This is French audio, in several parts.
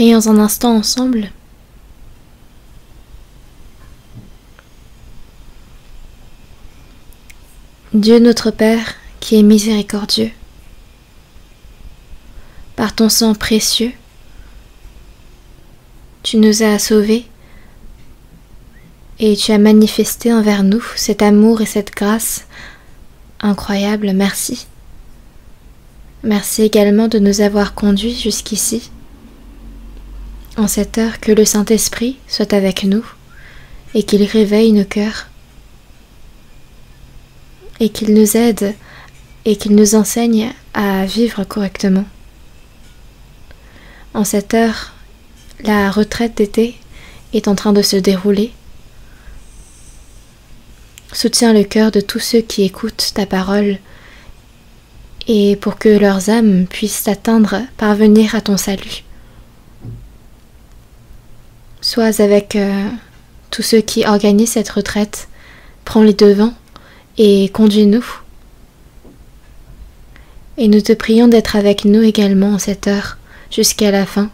Prions un instant ensemble. Dieu notre Père, qui est miséricordieux, par ton sang précieux, tu nous as sauvés et tu as manifesté envers nous cet amour et cette grâce incroyable. Merci. Merci également de nous avoir conduits jusqu'ici. En cette heure, que le Saint-Esprit soit avec nous et qu'il réveille nos cœurs et qu'il nous aide et qu'il nous enseigne à vivre correctement. En cette heure, la retraite d'été est en train de se dérouler. Soutiens le cœur de tous ceux qui écoutent ta parole et pour que leurs âmes puissent parvenir à ton salut. Sois avec tous ceux qui organisent cette retraite, prends les devants et conduis-nous. Et nous te prions d'être avec nous également en cette heure, jusqu'à la fin,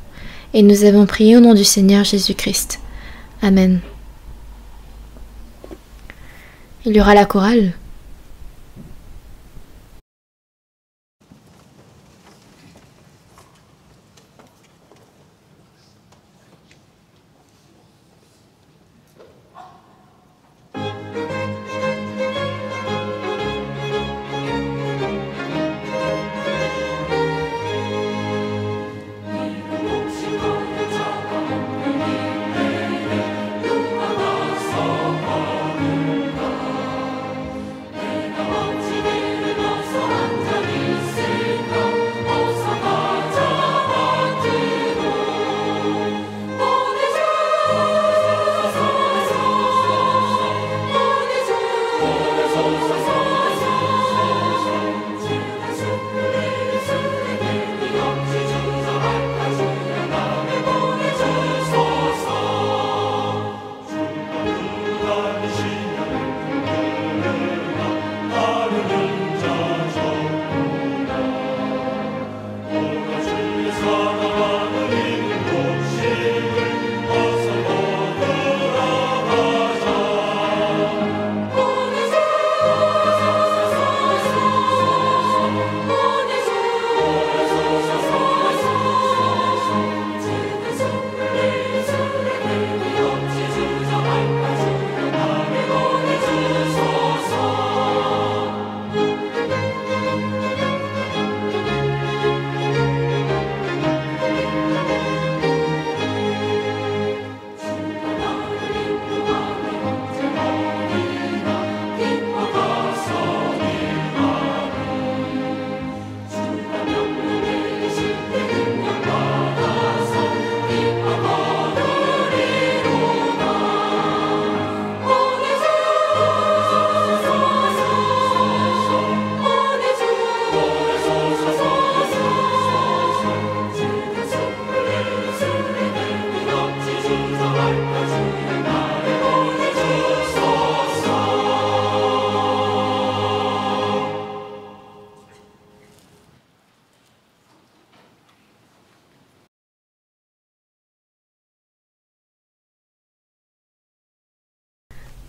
et nous avons prié au nom du Seigneur Jésus-Christ. Amen. Il y aura la chorale.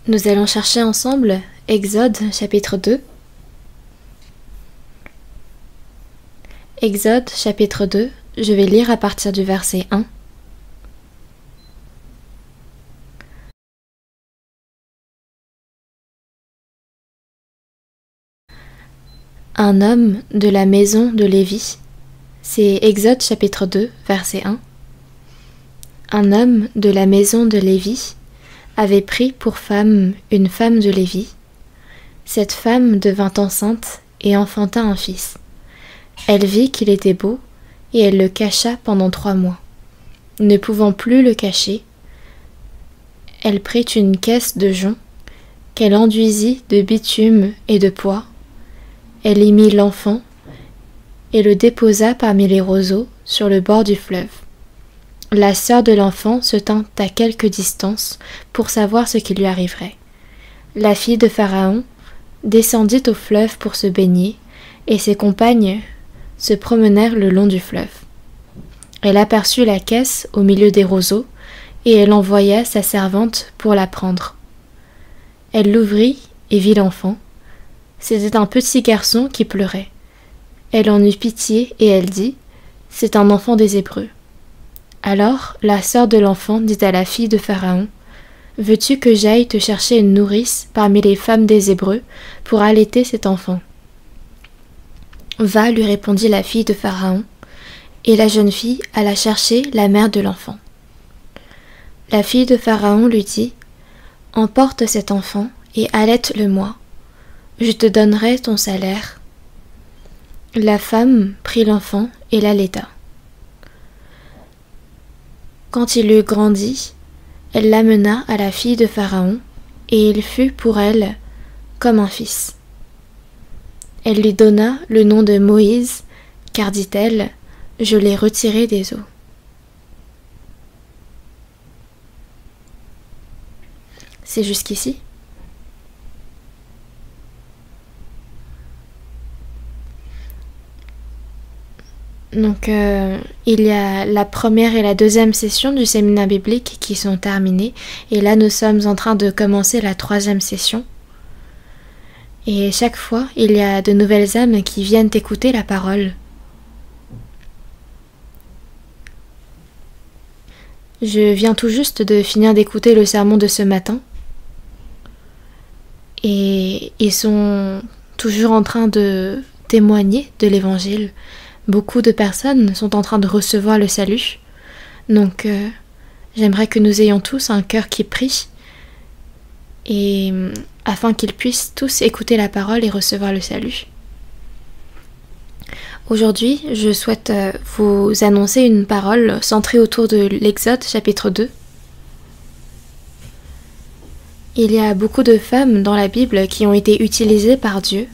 Nous allons chercher ensemble Exode chapitre 2. Exode chapitre 2, je vais lire à partir du verset 1. Un homme de la maison de Lévi, c'est Exode chapitre 2, verset 1. Un homme de la maison de Lévi avait pris pour femme une femme de Lévi. Cette femme devint enceinte et enfanta un fils. Elle vit qu'il était beau et elle le cacha pendant 3 mois. Ne pouvant plus le cacher, elle prit une caisse de jonc qu'elle enduisit de bitume et de poix. Elle y mit l'enfant et le déposa parmi les roseaux sur le bord du fleuve. La sœur de l'enfant se tint à quelque distance pour savoir ce qui lui arriverait. La fille de Pharaon descendit au fleuve pour se baigner, et ses compagnes se promenèrent le long du fleuve. Elle aperçut la caisse au milieu des roseaux, et elle envoya sa servante pour la prendre. Elle l'ouvrit et vit l'enfant. C'était un petit garçon qui pleurait. Elle en eut pitié et elle dit : « C'est un enfant des Hébreux. » Alors la sœur de l'enfant dit à la fille de Pharaon : « Veux-tu que j'aille te chercher une nourrice parmi les femmes des Hébreux pour allaiter cet enfant ?» « Va, lui répondit la fille de Pharaon, et la jeune fille alla chercher la mère de l'enfant. La fille de Pharaon lui dit : « Emporte cet enfant et allaite-le-moi. Je te donnerai ton salaire. » La femme prit l'enfant et l'allaita. Quand il eut grandi, elle l'amena à la fille de Pharaon, et il fut pour elle comme un fils. Elle lui donna le nom de Moïse, car, dit-elle, je l'ai retiré des eaux. C'est jusqu'ici. Donc, il y a la première et la deuxième session du séminaire biblique qui sont terminées. Et là, nous sommes en train de commencer la troisième session. Et chaque fois, il y a de nouvelles âmes qui viennent écouter la parole. Je viens tout juste de finir d'écouter le sermon de ce matin. Et ils sont toujours en train de témoigner de l'évangile. Beaucoup de personnes sont en train de recevoir le salut. Donc, j'aimerais que nous ayons tous un cœur qui prie, et afin qu'ils puissent tous écouter la parole et recevoir le salut. Aujourd'hui, je souhaite vous annoncer une parole centrée autour de l'Exode chapitre 2. Il y a beaucoup de femmes dans la Bible qui ont été utilisées par Dieu.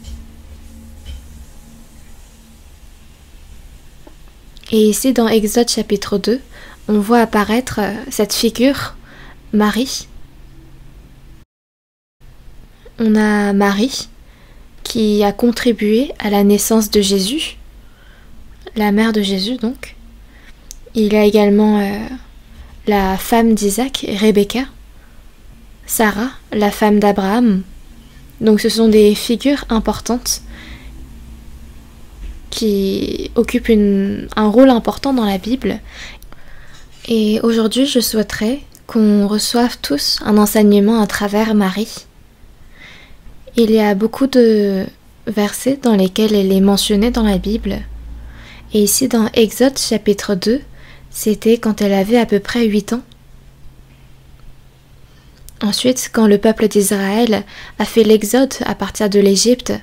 Et ici, dans Exode chapitre 2, on voit apparaître cette figure, Marie. On a Marie qui a contribué à la naissance de Jésus, la mère de Jésus donc. Il y a également la femme d'Isaac, Rebecca, Sarah, la femme d'Abraham. Donc ce sont des figures importantes qui occupent un rôle important dans la Bible. Et aujourd'hui, je souhaiterais qu'on reçoive tous un enseignement à travers Marie. Il y a beaucoup de versets dans lesquels elle est mentionnée dans la Bible. Et ici, dans Exode chapitre 2, c'était quand elle avait à peu près 8 ans. Ensuite, quand le peuple d'Israël a fait l'exode à partir de l'Égypte,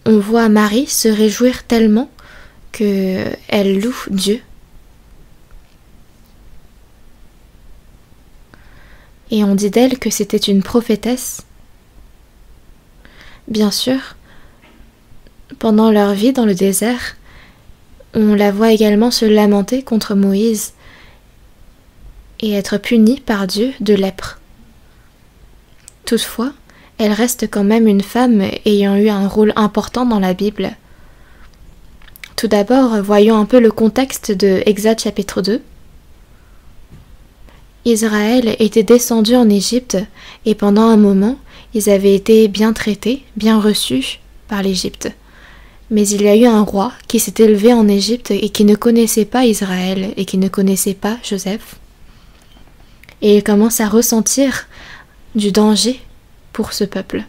on voit Marie se réjouir tellement qu'elle loue Dieu. Et on dit d'elle que c'était une prophétesse. Bien sûr, pendant leur vie dans le désert, on la voit également se lamenter contre Moïse et être punie par Dieu de lèpre. Toutefois, elle reste quand même une femme ayant eu un rôle important dans la Bible. Tout d'abord, voyons un peu le contexte de Exode chapitre 2. Israël était descendu en Égypte et pendant un moment, ils avaient été bien traités, bien reçus par l'Égypte. Mais il y a eu un roi qui s'est élevé en Égypte et qui ne connaissait pas Israël et qui ne connaissait pas Joseph. Et il commence à ressentir du danger pour ce peuple.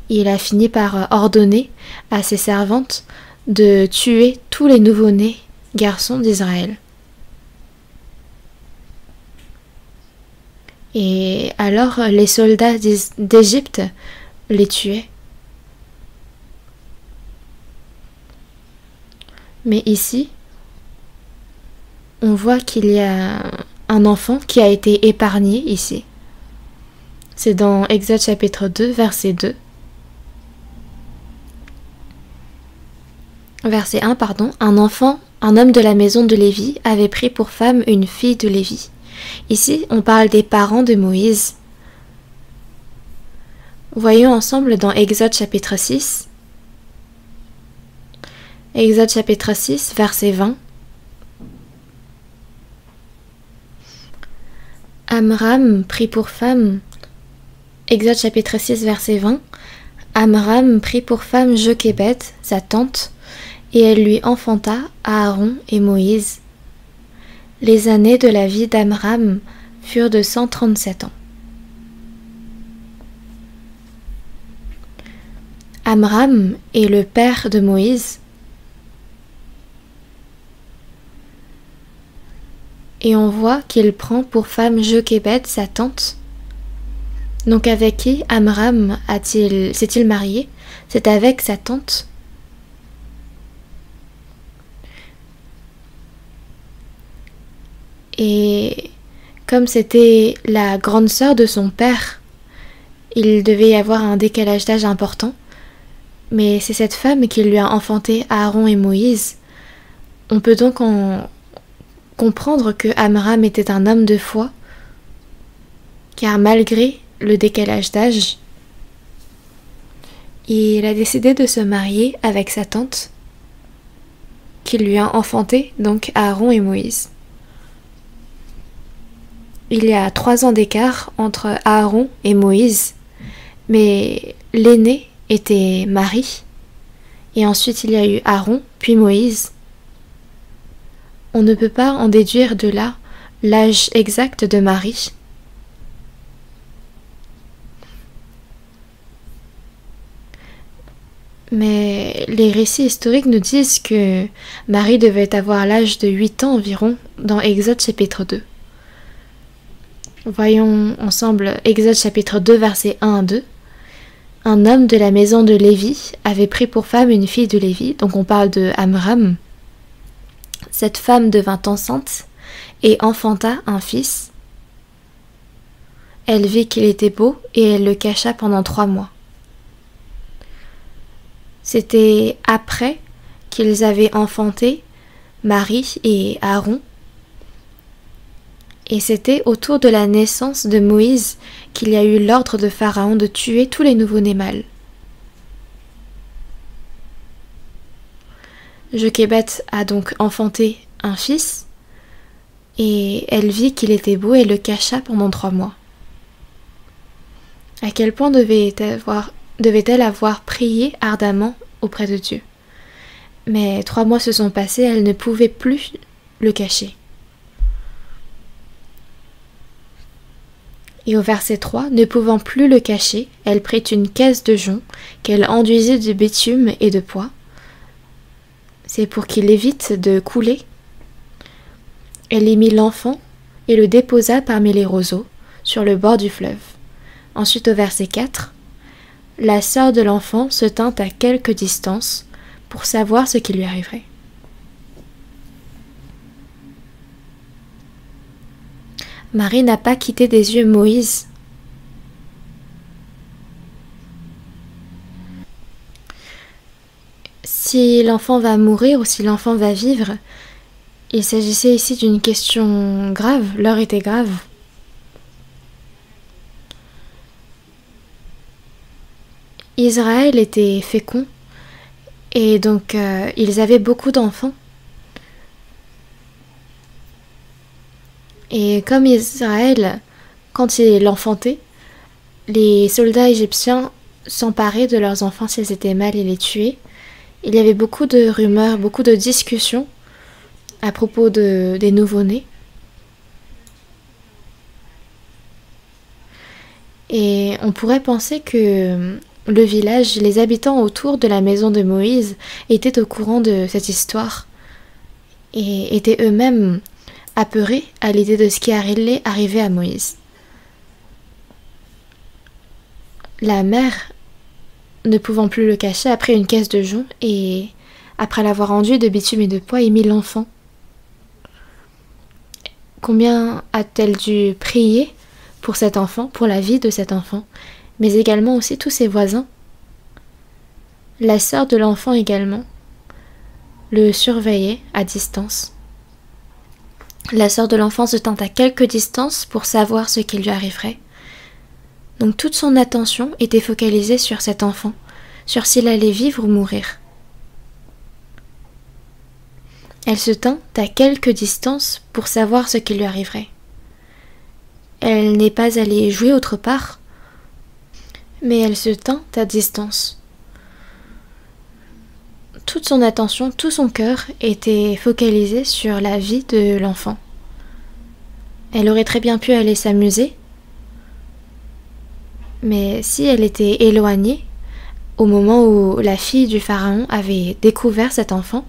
Il a fini par ordonner à ses servantes de tuer tous les nouveau-nés garçons d'Israël. Et alors les soldats d'Égypte les tuaient. Mais ici, on voit qu'il y a un enfant qui a été épargné ici. C'est dans Exode chapitre 2, verset 2. Verset 1, pardon. Un homme de la maison de Lévi, avait pris pour femme une fille de Lévi. Ici, on parle des parents de Moïse. Voyons ensemble dans Exode chapitre 6. Exode chapitre 6, verset 20. Amram prit pour femme, Exode chapitre 6, verset 20. Amram prit pour femme Jochébed, sa tante, et elle lui enfanta Aaron et Moïse. Les années de la vie d'Amram furent de 137 ans. Amram est le père de Moïse. Et on voit qu'il prend pour femme Jochébed, sa tante. Donc avec qui Amram s'est-il marié? C'est avec sa tante. Et comme c'était la grande sœur de son père, il devait y avoir un décalage d'âge important. Mais c'est cette femme qui lui a enfanté Aaron et Moïse. On peut donc en comprendre que Amram était un homme de foi, car malgré le décalage d'âge, il a décidé de se marier avec sa tante, qui lui a enfanté donc Aaron et Moïse. Il y a 3 ans d'écart entre Aaron et Moïse, mais l'aîné était Marie, et ensuite il y a eu Aaron, puis Moïse. On ne peut pas en déduire de là l'âge exact de Marie. Mais les récits historiques nous disent que Marie devait avoir l'âge de 8 ans environ dans Exode chapitre 2. Voyons ensemble Exode chapitre 2 versets 1 à 2. Un homme de la maison de Lévi avait pris pour femme une fille de Lévi, donc on parle de Amram. Cette femme devint enceinte et enfanta un fils. Elle vit qu'il était beau et elle le cacha pendant 3 mois. C'était après qu'ils avaient enfanté Marie et Aaron. Et c'était autour de la naissance de Moïse qu'il y a eu l'ordre de Pharaon de tuer tous les nouveau-nés mâles. Jochébed a donc enfanté un fils, et elle vit qu'il était beau et le cacha pendant 3 mois. À quel point devait-elle avoir prié ardemment auprès de Dieu? Mais 3 mois se sont passés, elle ne pouvait plus le cacher. Et au verset 3, ne pouvant plus le cacher, elle prit une caisse de jonc qu'elle enduisit de bitume et de poix. C'est pour qu'il évite de couler. Elle y mit l'enfant et le déposa parmi les roseaux, sur le bord du fleuve. Ensuite au verset 4, la sœur de l'enfant se tint à quelque distance pour savoir ce qui lui arriverait. Marie n'a pas quitté des yeux Moïse. Si l'enfant va mourir ou si l'enfant va vivre, il s'agissait ici d'une question grave, l'heure était grave. Israël était fécond et donc ils avaient beaucoup d'enfants. Et comme Israël, quand il l'enfantait, les soldats égyptiens s'emparaient de leurs enfants s'ils étaient mâles et les tuaient. Il y avait beaucoup de rumeurs, beaucoup de discussions à propos des nouveau-nés. Et on pourrait penser que le village, les habitants autour de la maison de Moïse étaient au courant de cette histoire et étaient eux-mêmes apeurés à l'idée de ce qui allait arriver à Moïse. La mère, ne pouvant plus le cacher, a pris une caisse de jonc et, après l'avoir enduit de bitume et de poix, y mit l'enfant. Combien a-t-elle dû prier pour cet enfant, pour la vie de cet enfant, mais également aussi tous ses voisins. La sœur de l'enfant également le surveillait à distance. La sœur de l'enfant se tint à quelque distance pour savoir ce qui lui arriverait. Donc toute son attention était focalisée sur cet enfant, sur s'il allait vivre ou mourir. Elle se tint à quelque distance pour savoir ce qui lui arriverait. Elle n'est pas allée jouer autre part, mais elle se tint à distance. Toute son attention, tout son cœur était focalisé sur la vie de l'enfant. Elle aurait très bien pu aller s'amuser, mais si elle était éloignée, au moment où la fille du pharaon avait découvert cet enfant,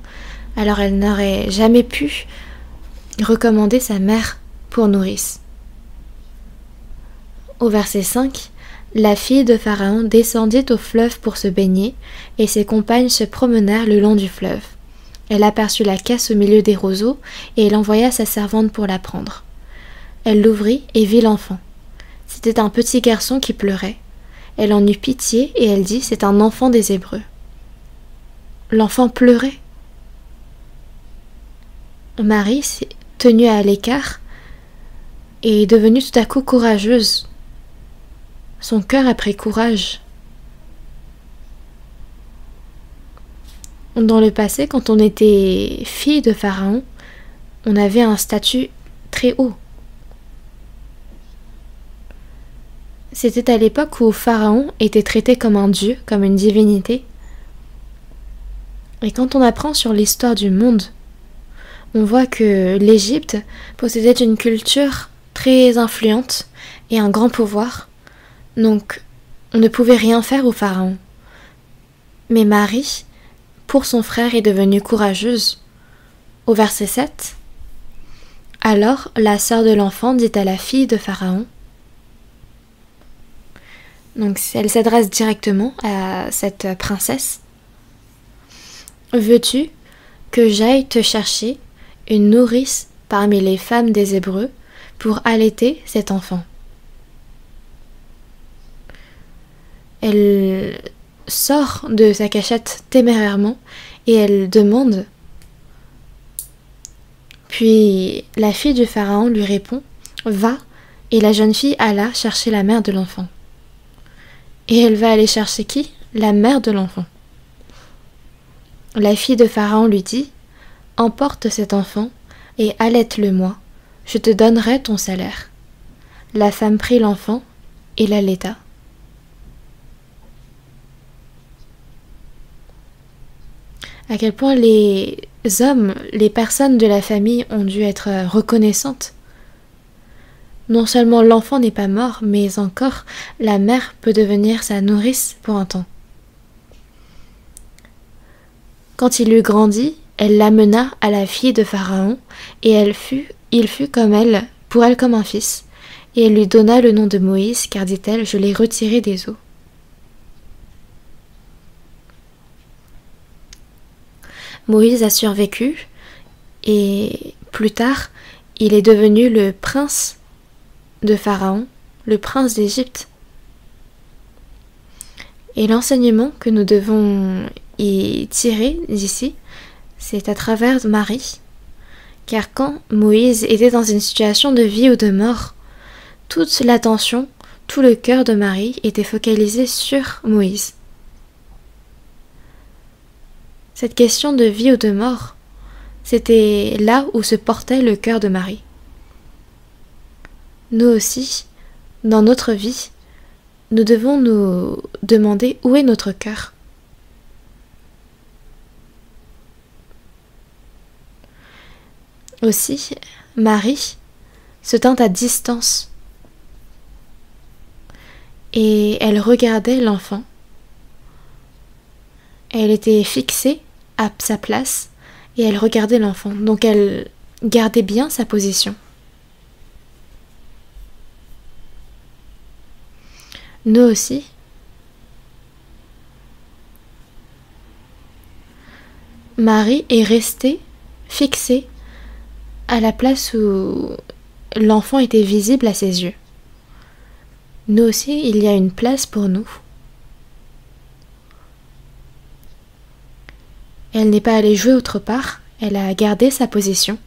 alors elle n'aurait jamais pu recommander sa mère pour nourrice. Au verset 5, la fille de Pharaon descendit au fleuve pour se baigner, et ses compagnes se promenèrent le long du fleuve. Elle aperçut la caisse au milieu des roseaux, et elle envoya sa servante pour la prendre. Elle l'ouvrit et vit l'enfant. C'était un petit garçon qui pleurait. Elle en eut pitié, et elle dit, « C'est un enfant des Hébreux. » L'enfant pleurait. Marie, tenue à l'écart, est devenue tout à coup courageuse. Son cœur a pris courage. Dans le passé, quand on était fille de Pharaon, on avait un statut très haut. C'était à l'époque où Pharaon était traité comme un dieu, comme une divinité. Et quand on apprend sur l'histoire du monde, on voit que l'Égypte possédait une culture très influente et un grand pouvoir. Donc, on ne pouvait rien faire au pharaon. Mais Marie, pour son frère, est devenue courageuse. Au verset 7, « Alors la sœur de l'enfant dit à la fille de Pharaon, » donc elle s'adresse directement à cette princesse, « Veux-tu que j'aille te chercher une nourrice parmi les femmes des Hébreux pour allaiter cet enfant ?» Elle sort de sa cachette témérairement et elle demande. Puis la fille du pharaon lui répond, « Va », et la jeune fille alla chercher la mère de l'enfant. Et elle va aller chercher qui? La mère de l'enfant. La fille de pharaon lui dit, « Emporte cet enfant et allaite-le-moi, je te donnerai ton salaire. » La femme prit l'enfant et l'allaita. À quel point les hommes, les personnes de la famille ont dû être reconnaissantes. Non seulement l'enfant n'est pas mort, mais encore la mère peut devenir sa nourrice pour un temps. Quand il eut grandi, elle l'amena à la fille de Pharaon, et il fut comme elle, pour elle comme un fils, et elle lui donna le nom de Moïse, car dit-elle, je l'ai retiré des eaux. Moïse a survécu et plus tard, il est devenu le prince de Pharaon, le prince d'Égypte. Et l'enseignement que nous devons y tirer d'ici, c'est à travers Marie. Car quand Moïse était dans une situation de vie ou de mort, toute l'attention, tout le cœur de Marie était focalisé sur Moïse. Cette question de vie ou de mort, c'était là où se portait le cœur de Marie. Nous aussi, dans notre vie, nous devons nous demander où est notre cœur. Aussi, Marie se tint à distance et elle regardait l'enfant. Elle était fixée à sa place et elle regardait l'enfant. Donc elle gardait bien sa position. Nous aussi, Marie est restée fixée à la place où l'enfant était visible à ses yeux. Nous aussi, il y a une place pour nous. Elle n'est pas allée jouer autre part, elle a gardé sa position.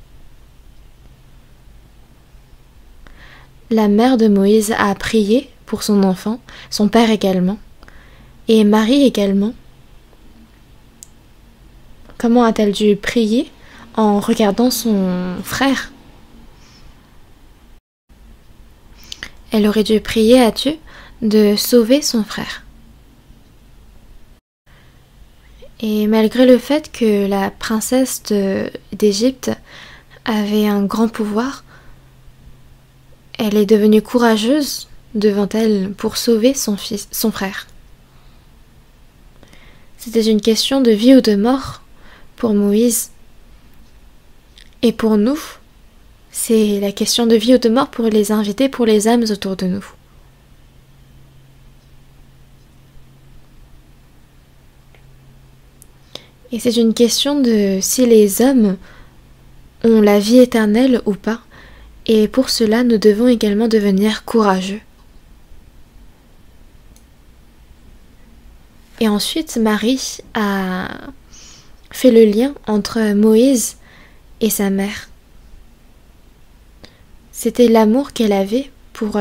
La mère de Moïse a prié pour son enfant, son père également, et Marie également. Comment a-t-elle dû prier? en regardant son frère. Elle aurait dû prier à Dieu de sauver son frère. Et malgré le fait que la princesse d'Égypte avait un grand pouvoir, elle est devenue courageuse devant elle pour sauver son frère. C'était une question de vie ou de mort pour Moïse. Et pour nous, c'est la question de vie ou de mort pour les invités, pour les âmes autour de nous. Et c'est une question de si les hommes ont la vie éternelle ou pas. Et pour cela, nous devons également devenir courageux. Et ensuite, Marie a fait le lien entre Moïse et sa mère. C'était l'amour qu'elle avait pour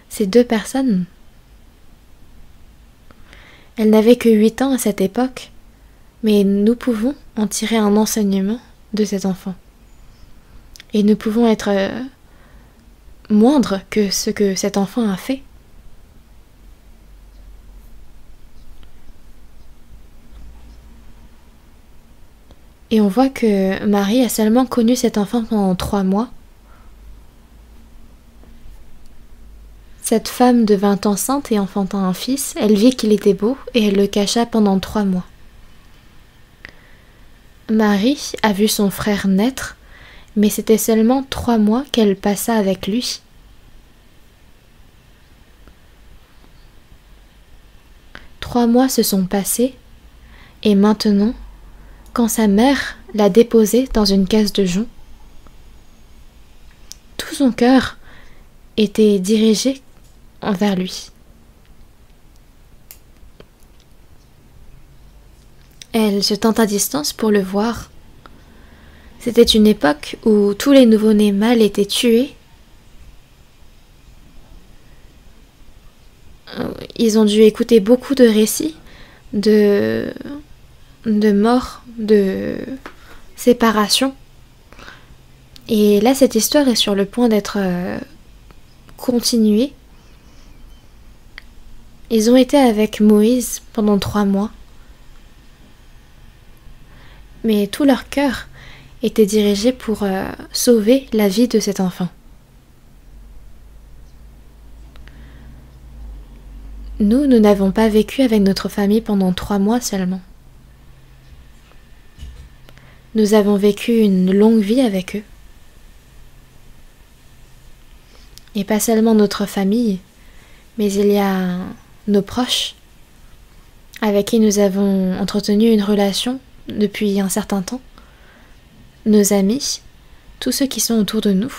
ces deux personnes. Elle n'avait que 8 ans à cette époque, mais nous pouvons en tirer un enseignement de cet enfant. Et nous pouvons être moindres que ce que cet enfant a fait. Et on voit que Marie a seulement connu cet enfant pendant 3 mois. Cette femme devint enceinte et enfanta un fils. Elle vit qu'il était beau et elle le cacha pendant 3 mois. Marie a vu son frère naître, mais c'était seulement 3 mois qu'elle passa avec lui. Trois mois se sont passés, et maintenant, quand sa mère l'a déposé dans une caisse de jonc, tout son cœur était dirigé envers lui. Elle se tint à distance pour le voir. C'était une époque où tous les nouveau-nés mâles étaient tués. Ils ont dû écouter beaucoup de récits de mort, de séparation. Et là, cette histoire est sur le point d'être continuée. Ils ont été avec Moïse pendant 3 mois. Mais tout leur cœur était dirigé pour sauver la vie de cet enfant. Nous n'avons pas vécu avec notre famille pendant 3 mois seulement. Nous avons vécu une longue vie avec eux. Et pas seulement notre famille, mais il y a nos proches avec qui nous avons entretenu une relation depuis un certain temps, nos amis, tous ceux qui sont autour de nous.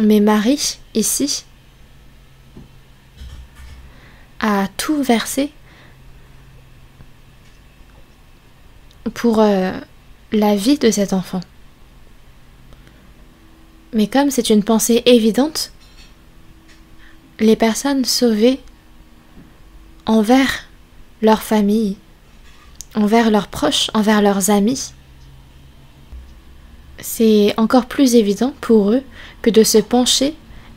Mais Marie, ici, a tout versé pour la vie de cet enfant. Mais comme c'est une pensée évidente, les personnes sauvées envers leur famille, envers leurs proches, envers leurs amis, c'est encore plus évident pour eux que de se pencher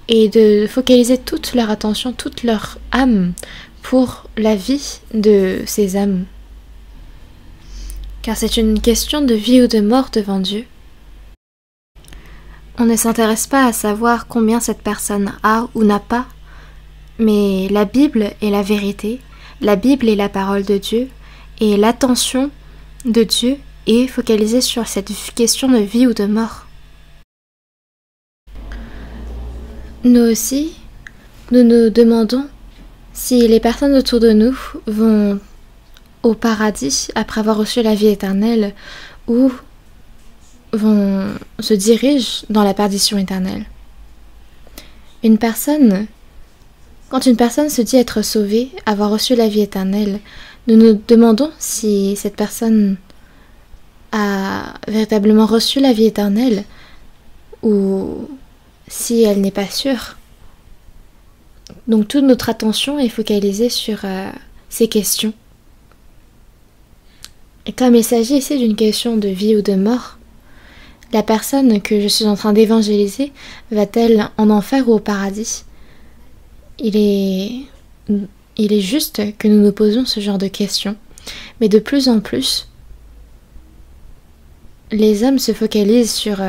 et de focaliser toute leur attention, toute leur âme pour la vie de ces âmes. Car c'est une question de vie ou de mort devant Dieu. On ne s'intéresse pas à savoir combien cette personne a ou n'a pas, mais la Bible est la vérité, la Bible est la parole de Dieu, et l'attention de Dieu est focalisée sur cette question de vie ou de mort. Nous aussi, nous nous demandons si les personnes autour de nous vont au paradis après avoir reçu la vie éternelle ou se dirigent dans la perdition éternelle. Quand une personne se dit être sauvée, avoir reçu la vie éternelle, nous nous demandons si cette personne a véritablement reçu la vie éternelle ou si elle n'est pas sûre. Donc toute notre attention est focalisée sur ces questions. Et comme il s'agit ici d'une question de vie ou de mort, la personne que je suis en train d'évangéliser va-t-elle en enfer ou au paradis? Il est juste que nous nous posons ce genre de questions, mais de plus en plus, les hommes se focalisent sur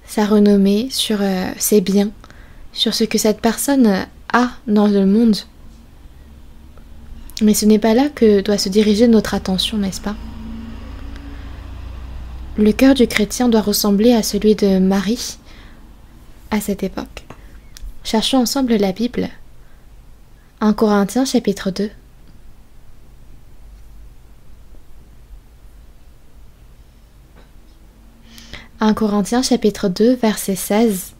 sa renommée, sur ses biens, sur ce que cette personne a dans le monde. Mais ce n'est pas là que doit se diriger notre attention, n'est-ce pas? Le cœur du chrétien doit ressembler à celui de Marie à cette époque. Cherchons ensemble la Bible. 1 Corinthiens chapitre 2. 1 Corinthiens chapitre 2 verset 16.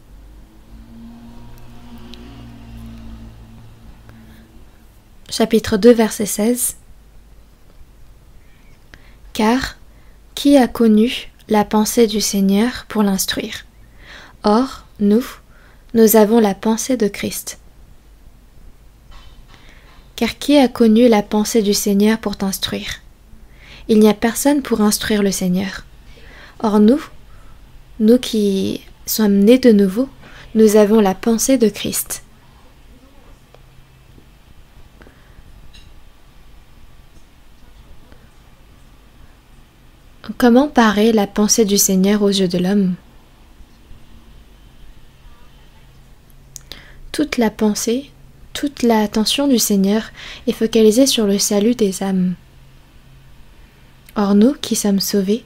Chapitre 2 verset 16. Car qui a connu la pensée du Seigneur pour l'instruire? Or, nous avons la pensée de Christ. Car qui a connu la pensée du Seigneur pour t'instruire? Il n'y a personne pour instruire le Seigneur. Or nous qui sommes nés de nouveau, nous avons la pensée de Christ. Comment paraît la pensée du Seigneur aux yeux de l'homme? Toute la pensée, toute l'attention du Seigneur est focalisée sur le salut des âmes. Or nous qui sommes sauvés,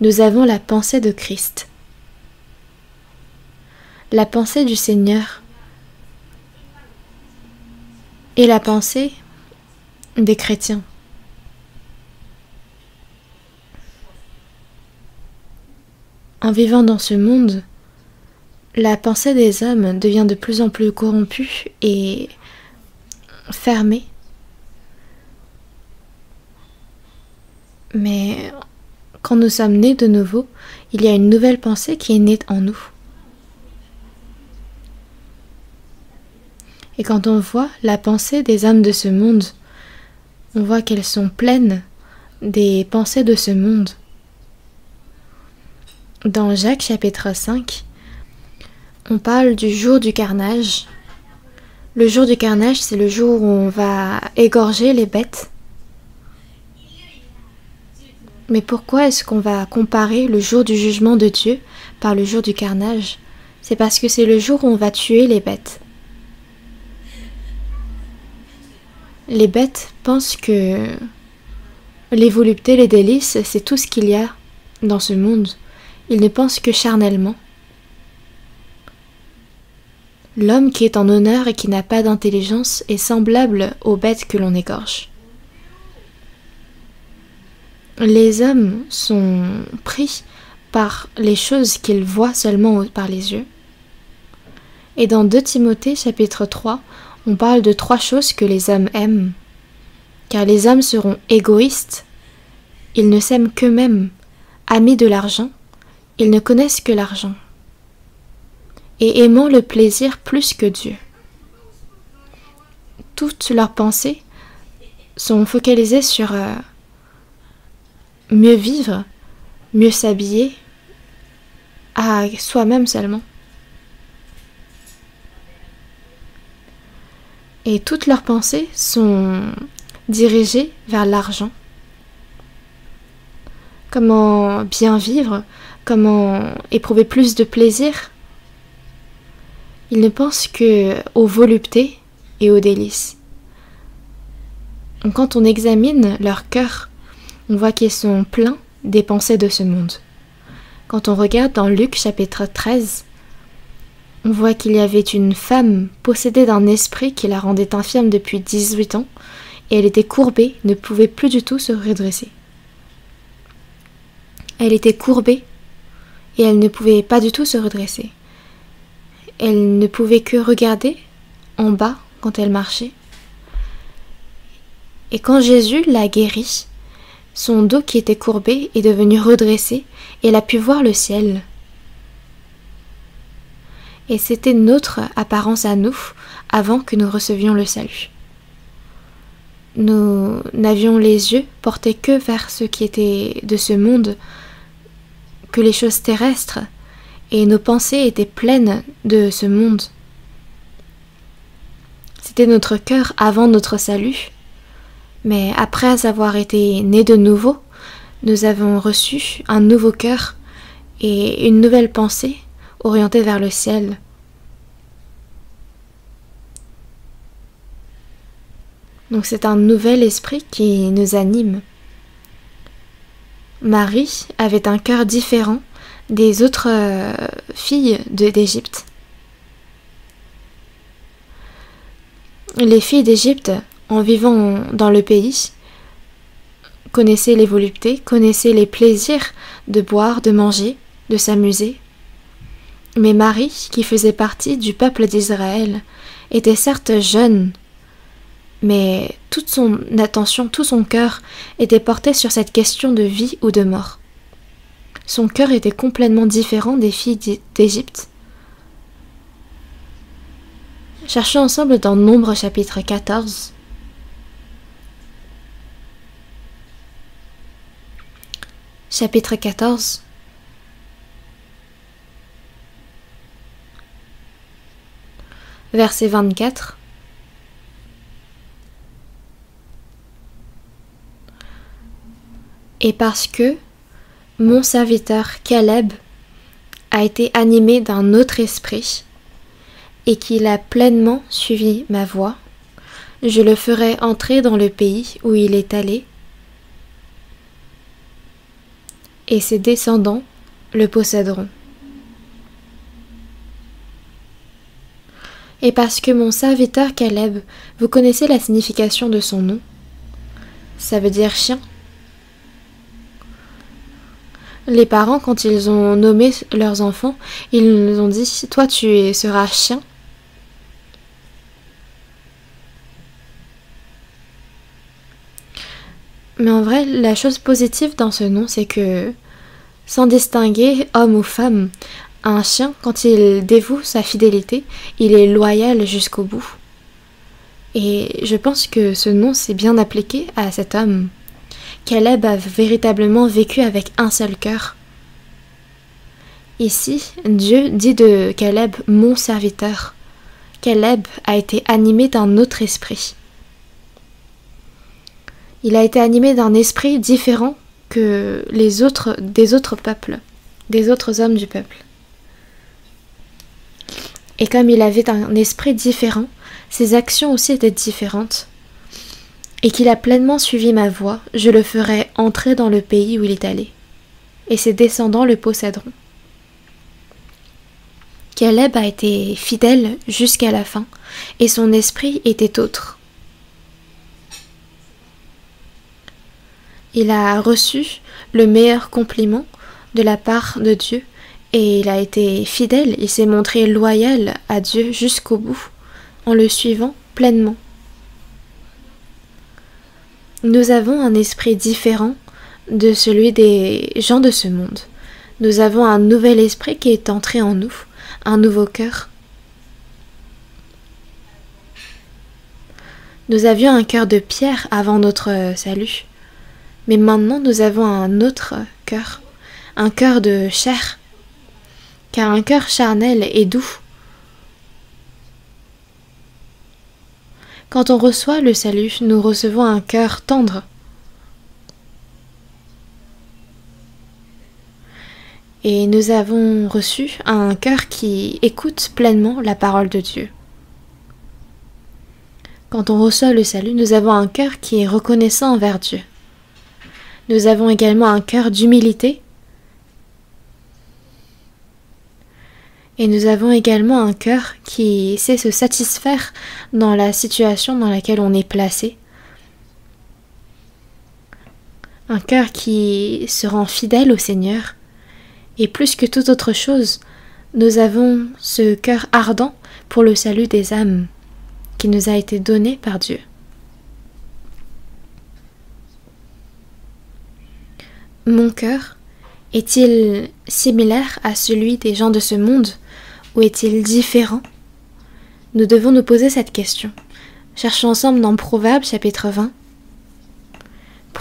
nous avons la pensée de Christ. La pensée du Seigneur est la pensée des chrétiens. En vivant dans ce monde, la pensée des hommes devient de plus en plus corrompue et fermée. Mais quand nous sommes nés de nouveau, il y a une nouvelle pensée qui est née en nous. Et quand on voit la pensée des âmes de ce monde, on voit qu'elles sont pleines des pensées de ce monde. Dans Jacques chapitre 5, on parle du jour du carnage. Le jour du carnage, c'est le jour où on va égorger les bêtes. Mais pourquoi est-ce qu'on va comparer le jour du jugement de Dieu par le jour du carnage? C'est parce que c'est le jour où on va tuer les bêtes. Les bêtes pensent que les voluptés, les délices, c'est tout ce qu'il y a dans ce monde. Ils ne pensent que charnellement. L'homme qui est en honneur et qui n'a pas d'intelligence est semblable aux bêtes que l'on égorge. Les hommes sont pris par les choses qu'ils voient seulement par les yeux. Et dans 2 Timothée chapitre 3, on parle de 3 choses que les hommes aiment. Car les hommes seront égoïstes, ils ne s'aiment qu'eux-mêmes, amis de l'argent, ils ne connaissent que l'argent, et aimant le plaisir plus que Dieu. Toutes leurs pensées sont focalisées sur mieux vivre, mieux s'habiller, à soi-même seulement. Et toutes leurs pensées sont dirigées vers l'argent. Comment bien vivre, comment éprouver plus de plaisir. Ils ne pensent qu'aux voluptés et aux délices. Quand on examine leur cœur, on voit qu'ils sont pleins des pensées de ce monde. Quand on regarde dans Luc chapitre 13, on voit qu'il y avait une femme possédée d'un esprit qui la rendait infirme depuis 18 ans, et elle était courbée, ne pouvait plus du tout se redresser. Elle était courbée, et elle ne pouvait pas du tout se redresser. Elle ne pouvait que regarder en bas quand elle marchait. Et quand Jésus l'a guérie, son dos qui était courbé est devenu redressé, et elle a pu voir le ciel. Et c'était notre apparence à nous avant que nous recevions le salut. nous n'avions les yeux portés que vers ce qui était de ce monde, que les choses terrestres, et nos pensées étaient pleines de ce monde. C'était notre cœur avant notre salut, mais après avoir été nés de nouveau, nous avons reçu un nouveau cœur et une nouvelle pensée orientée vers le ciel. Donc c'est un nouvel esprit qui nous anime. Marie avait un cœur différent des autres filles d'Égypte. Les filles d'Égypte, en vivant dans le pays, connaissaient les voluptés, connaissaient les plaisirs de boire, de manger, de s'amuser. Mais Marie, qui faisait partie du peuple d'Israël, était certes jeune, mais toute son attention, tout son cœur était porté sur cette question de vie ou de mort. Son cœur était complètement différent des filles d'Égypte. Cherchons ensemble dans Nombres chapitre 14. Chapitre 14. Verset 24. Et parce que mon serviteur Caleb a été animé d'un autre esprit et qu'il a pleinement suivi ma voie, je le ferai entrer dans le pays où il est allé, et ses descendants le posséderont. Et parce que mon serviteur Caleb, vous connaissez la signification de son nom, ça veut dire chien. Les parents, quand ils ont nommé leurs enfants, ils nous ont dit « Toi, tu seras chien ». Mais en vrai, la chose positive dans ce nom, c'est que, sans distinguer homme ou femme, un chien, quand il dévoue sa fidélité, il est loyal jusqu'au bout. Et je pense que ce nom s'est bien appliqué à cet homme. Caleb a véritablement vécu avec un seul cœur. Ici, Dieu dit de Caleb « mon serviteur ». Caleb a été animé d'un autre esprit. Il a été animé d'un esprit différent que des autres peuples, des autres hommes du peuple. Et comme il avait un esprit différent, ses actions aussi étaient différentes. Et qu'il a pleinement suivi ma voie, je le ferai entrer dans le pays où il est allé, et ses descendants le posséderont. Caleb a été fidèle jusqu'à la fin, et son esprit était autre. Il a reçu le meilleur compliment de la part de Dieu, et il a été fidèle, il s'est montré loyal à Dieu jusqu'au bout, en le suivant pleinement. Nous avons un esprit différent de celui des gens de ce monde. Nous avons un nouvel esprit qui est entré en nous, un nouveau cœur. Nous avions un cœur de pierre avant notre salut, mais maintenant nous avons un autre cœur, un cœur de chair, car un cœur charnel est doux. Quand on reçoit le salut, nous recevons un cœur tendre. Et nous avons reçu un cœur qui écoute pleinement la parole de Dieu. Quand on reçoit le salut, nous avons un cœur qui est reconnaissant envers Dieu. Nous avons également un cœur d'humilité. Et nous avons également un cœur qui sait se satisfaire dans la situation dans laquelle on est placé. Un cœur qui se rend fidèle au Seigneur. Et plus que toute autre chose, nous avons ce cœur ardent pour le salut des âmes qui nous a été donné par Dieu. Mon cœur est-il similaire à celui des gens de ce monde ou est-il différent? Nous devons nous poser cette question. Cherchons ensemble dans Proverbes chapitre 20,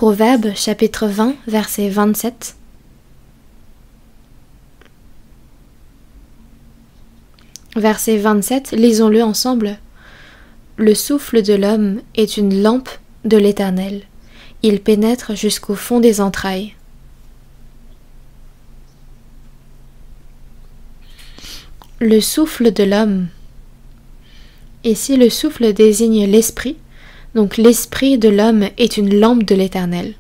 Proverbes chapitre 20, verset 27. Verset 27, lisons-le ensemble. Le souffle de l'homme est une lampe de l'Éternel. Il pénètre jusqu'au fond des entrailles. Le souffle de l'homme. Ici, le souffle désigne l'esprit. Donc l'esprit de l'homme est une lampe de l'Éternel.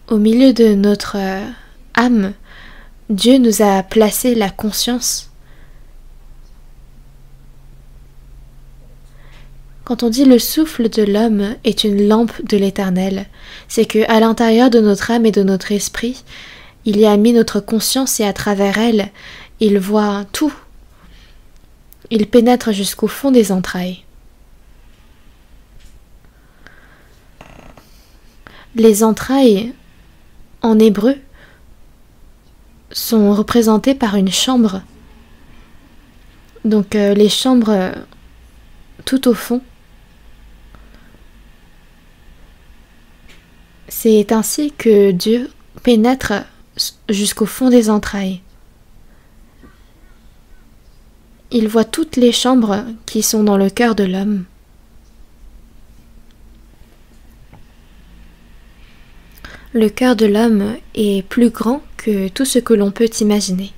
Au milieu de notre âme, Dieu nous a placé la conscience. Quand on dit le souffle de l'homme est une lampe de l'Éternel, c'est que à l'intérieur de notre âme et de notre esprit, il y a mis notre conscience et à travers elle, il voit tout. Il pénètre jusqu'au fond des entrailles. Les entrailles, en hébreu, sont représentées par une chambre. Donc les chambres tout au fond. C'est ainsi que Dieu pénètre jusqu'au fond des entrailles. Il voit toutes les chambres qui sont dans le cœur de l'homme. Le cœur de l'homme est plus grand que tout ce que l'on peut imaginer.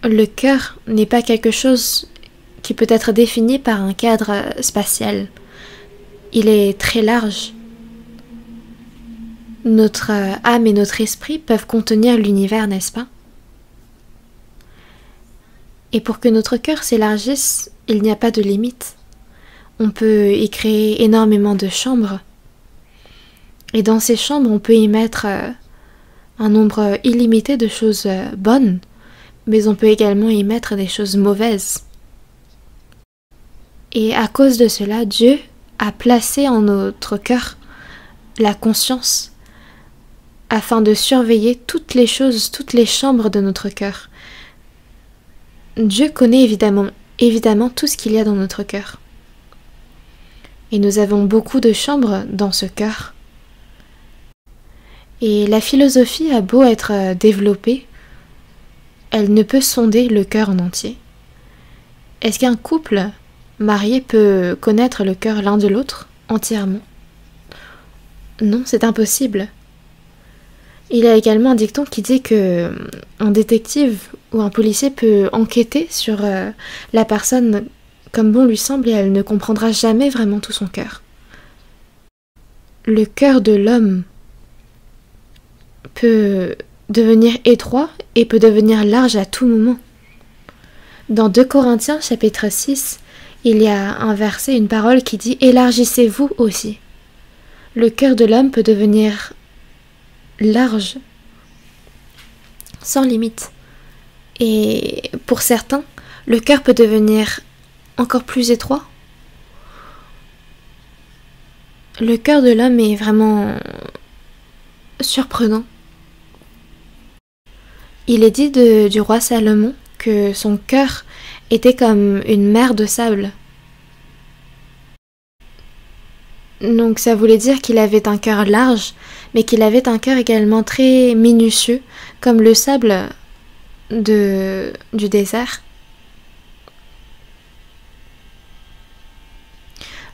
Le cœur n'est pas quelque chose qui peut être défini par un cadre spatial. Il est très large. Notre âme et notre esprit peuvent contenir l'univers, n'est-ce pas? Et pour que notre cœur s'élargisse, il n'y a pas de limite. On peut y créer énormément de chambres. Et dans ces chambres, on peut y mettre un nombre illimité de choses bonnes, mais on peut également y mettre des choses mauvaises. Et à cause de cela, Dieu a placé en notre cœur la conscience afin de surveiller toutes les choses, toutes les chambres de notre cœur. Dieu connaît évidemment tout ce qu'il y a dans notre cœur. Et nous avons beaucoup de chambres dans ce cœur. Et la philosophie a beau être développée, elle ne peut sonder le cœur en entier. Est-ce qu'un couple marié peut connaître le cœur l'un de l'autre entièrement? Non, c'est impossible. Il y a également un dicton qui dit que un détective ou un policier peut enquêter sur la personne comme bon lui semble et elle ne comprendra jamais vraiment tout son cœur. Le cœur de l'homme peut devenir étroit et peut devenir large à tout moment. Dans 2 Corinthiens chapitre 6, il y a un verset, une parole qui dit « Élargissez-vous aussi ». Le cœur de l'homme peut devenir large, sans limite. Et pour certains, le cœur peut devenir encore plus étroit. Le cœur de l'homme est vraiment surprenant. Il est dit du roi Salomon que son cœur était comme une mer de sable. Donc ça voulait dire qu'il avait un cœur large, mais qu'il avait un cœur également très minutieux, comme le sable du désert.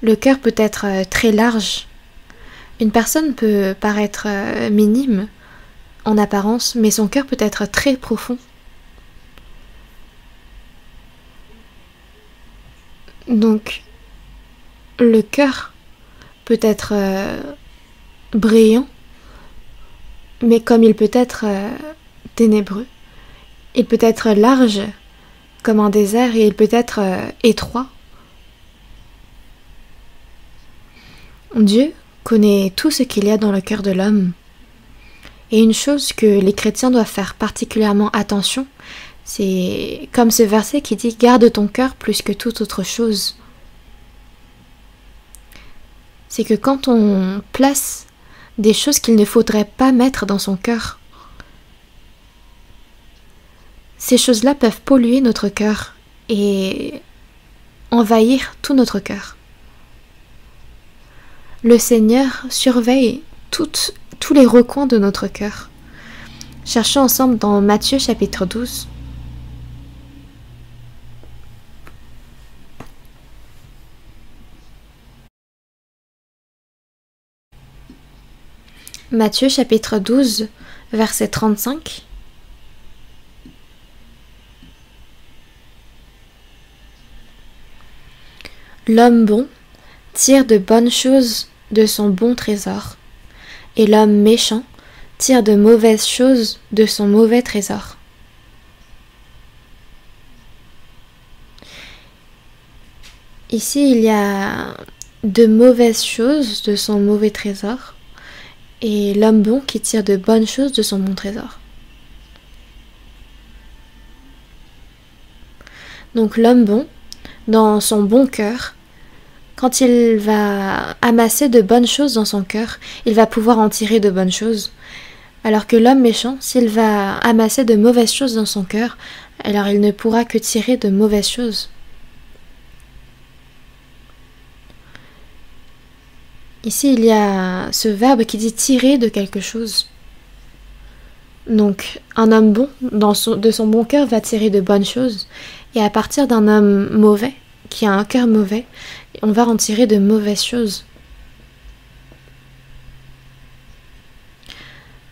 Le cœur peut être très large. Une personne peut paraître minime en apparence, mais son cœur peut être très profond. Donc, le cœur peut être brillant, mais comme il peut être ténébreux. Il peut être large comme un désert et il peut être étroit. Dieu connaît tout ce qu'il y a dans le cœur de l'homme. Et une chose que les chrétiens doivent faire particulièrement attention, c'est comme ce verset qui dit « Garde ton cœur plus que toute autre chose ». C'est que quand on place des choses qu'il ne faudrait pas mettre dans son cœur, ces choses-là peuvent polluer notre cœur et envahir tout notre cœur. Le Seigneur surveille tous les recoins de notre cœur. Cherchons ensemble dans Matthieu chapitre 12. Matthieu chapitre 12, verset 35. L'homme bon tire de bonnes choses de son bon trésor, et l'homme méchant tire de mauvaises choses de son mauvais trésor. Ici, il y a de mauvaises choses de son mauvais trésor, et l'homme bon qui tire de bonnes choses de son bon trésor. Donc l'homme bon, dans son bon cœur, quand il va amasser de bonnes choses dans son cœur, il va pouvoir en tirer de bonnes choses. Alors que l'homme méchant, s'il va amasser de mauvaises choses dans son cœur, alors il ne pourra que tirer de mauvaises choses. Ici, il y a ce verbe qui dit tirer de quelque chose. Donc, un homme bon, de son bon cœur, va tirer de bonnes choses. Et à partir d'un homme mauvais, qui a un cœur mauvais, on va en tirer de mauvaises choses.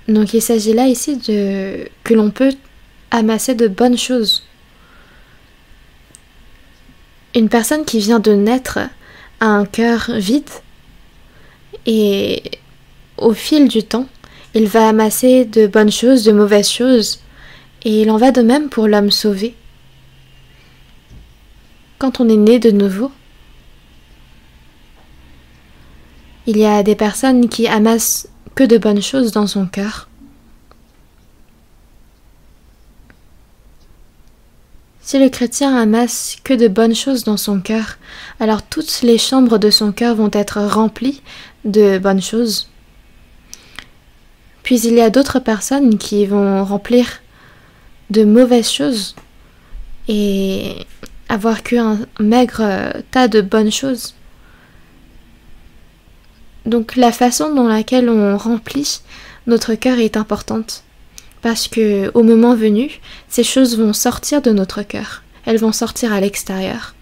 Donc, il s'agit là ici que l'on peut amasser de bonnes choses. Une personne qui vient de naître a un cœur vide, et au fil du temps, il va amasser de bonnes choses, de mauvaises choses, et il en va de même pour l'homme sauvé. Quand on est né de nouveau, il y a des personnes qui amassent que de bonnes choses dans son cœur. Si le chrétien amasse que de bonnes choses dans son cœur, alors toutes les chambres de son cœur vont être remplies de bonnes choses. Puis il y a d'autres personnes qui vont remplir de mauvaises choses et avoir qu'un maigre tas de bonnes choses. Donc la façon dans laquelle on remplit notre cœur est importante. Parce que au moment venu, ces choses vont sortir de notre cœur. Elles vont sortir à l'extérieur.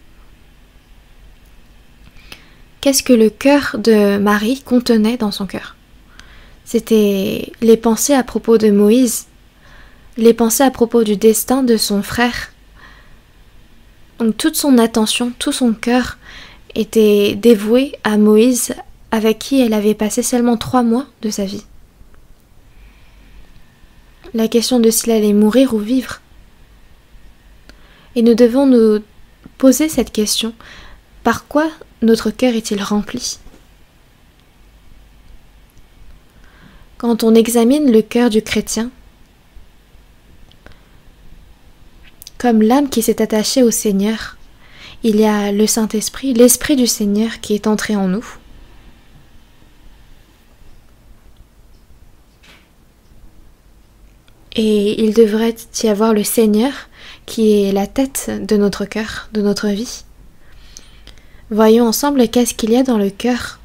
Qu'est-ce que le cœur de Marie contenait dans son cœur? C'était les pensées à propos de Moïse, les pensées à propos du destin de son frère. Donc toute son attention, tout son cœur était dévoué à Moïse, avec qui elle avait passé seulement 3 mois de sa vie. La question de s'il allait mourir ou vivre. Et nous devons nous poser cette question. Par quoi notre cœur est-il rempli? Quand on examine le cœur du chrétien, comme l'âme qui s'est attachée au Seigneur, il y a le Saint-Esprit, l'Esprit du Seigneur qui est entré en nous. Et il devrait y avoir le Seigneur qui est la tête de notre cœur, de notre vie. Voyons ensemble qu'est-ce qu'il y a dans le cœur.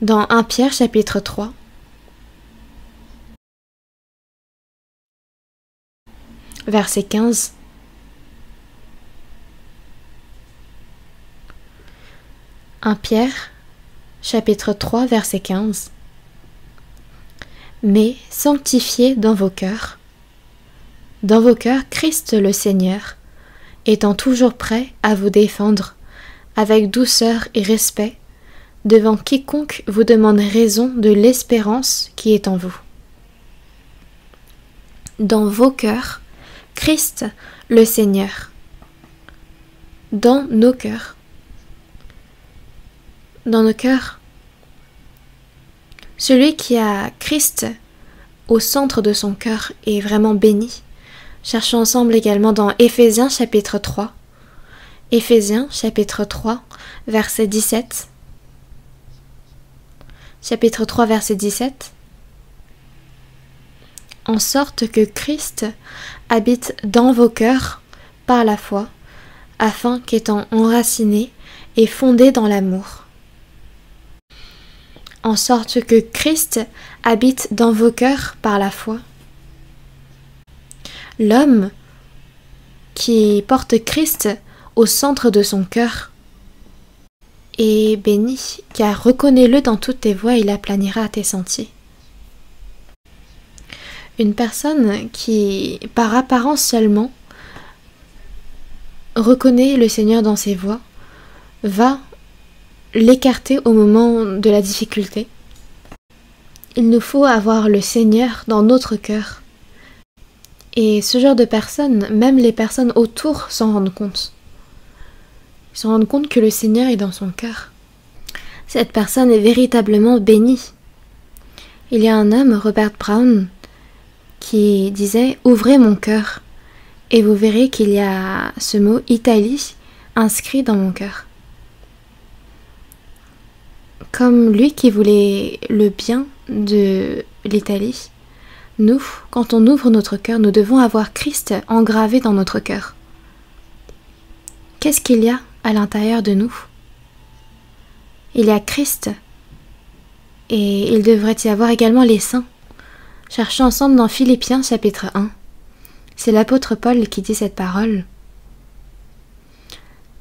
Dans 1 Pierre chapitre 3. Verset 15. « 1 Pierre, chapitre 3, verset 15. Mais sanctifiez dans vos cœurs Christ le Seigneur, étant toujours prêt à vous défendre, avec douceur et respect, devant quiconque vous demande raison de l'espérance qui est en vous. » Dans vos cœurs, Christ le Seigneur. Dans nos cœurs. Dans nos cœurs. Celui qui a Christ au centre de son cœur est vraiment béni. Cherchons ensemble également dans Éphésiens chapitre 3. Éphésiens chapitre 3, verset 17. Chapitre 3, verset 17. En sorte que Christ habite dans vos cœurs par la foi, afin qu'étant enracinés et fondés dans l'amour, en sorte que Christ habite dans vos cœurs par la foi. L'homme qui porte Christ au centre de son cœur est béni, car reconnais-le dans toutes tes voies, il aplanira tes sentiers. Une personne qui, par apparence seulement, reconnaît le Seigneur dans ses voies, va l'écarter au moment de la difficulté. Il nous faut avoir le Seigneur dans notre cœur. Et ce genre de personnes, même les personnes autour s'en rendent compte. Ils se rendent compte que le Seigneur est dans son cœur. Cette personne est véritablement bénie. Il y a un homme, Robert Brown, qui disait « Ouvrez mon cœur » et vous verrez qu'il y a ce mot « Italie » inscrit dans mon cœur. Comme lui qui voulait le bien de l'Italie, nous, quand on ouvre notre cœur, nous devons avoir Christ engravé dans notre cœur. Qu'est-ce qu'il y a à l'intérieur de nous? Il y a Christ, et il devrait y avoir également les saints. Cherchons ensemble dans Philippiens chapitre 1. C'est l'apôtre Paul qui dit cette parole.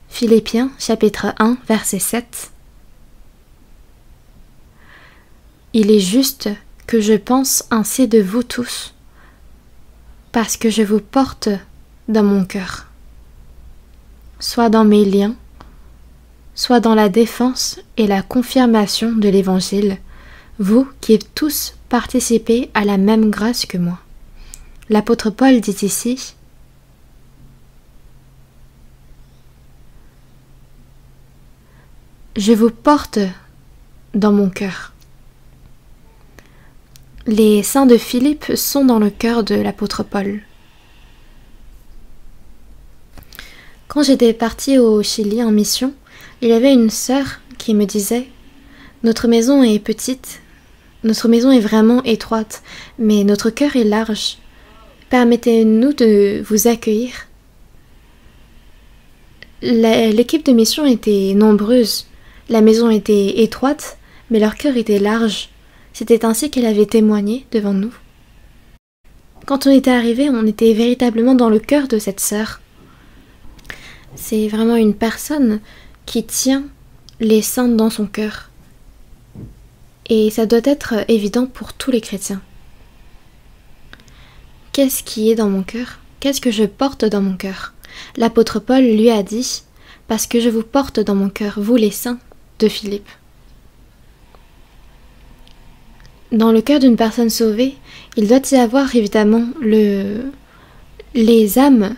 Philippiens chapitre 1 verset 7. Il est juste que je pense ainsi de vous tous, parce que je vous porte dans mon cœur, soit dans mes liens, soit dans la défense et la confirmation de l'Évangile, vous qui tous participez à la même grâce que moi. L'apôtre Paul dit ici, je vous porte dans mon cœur. Les saints de Philippe sont dans le cœur de l'apôtre Paul. Quand j'étais partie au Chili en mission, il y avait une sœur qui me disait « Notre maison est petite, notre maison est vraiment étroite, mais notre cœur est large. Permettez-nous de vous accueillir. » L'équipe de mission était nombreuse, la maison était étroite, mais leur cœur était large. C'était ainsi qu'elle avait témoigné devant nous. Quand on était arrivé, on était véritablement dans le cœur de cette sœur. C'est vraiment une personne qui tient les saints dans son cœur. Et ça doit être évident pour tous les chrétiens. Qu'est-ce qui est dans mon cœur? Qu'est-ce que je porte dans mon cœur? L'apôtre Paul lui a dit « Parce que je vous porte dans mon cœur, vous les saints de Philippe ». Dans le cœur d'une personne sauvée, il doit y avoir évidemment les âmes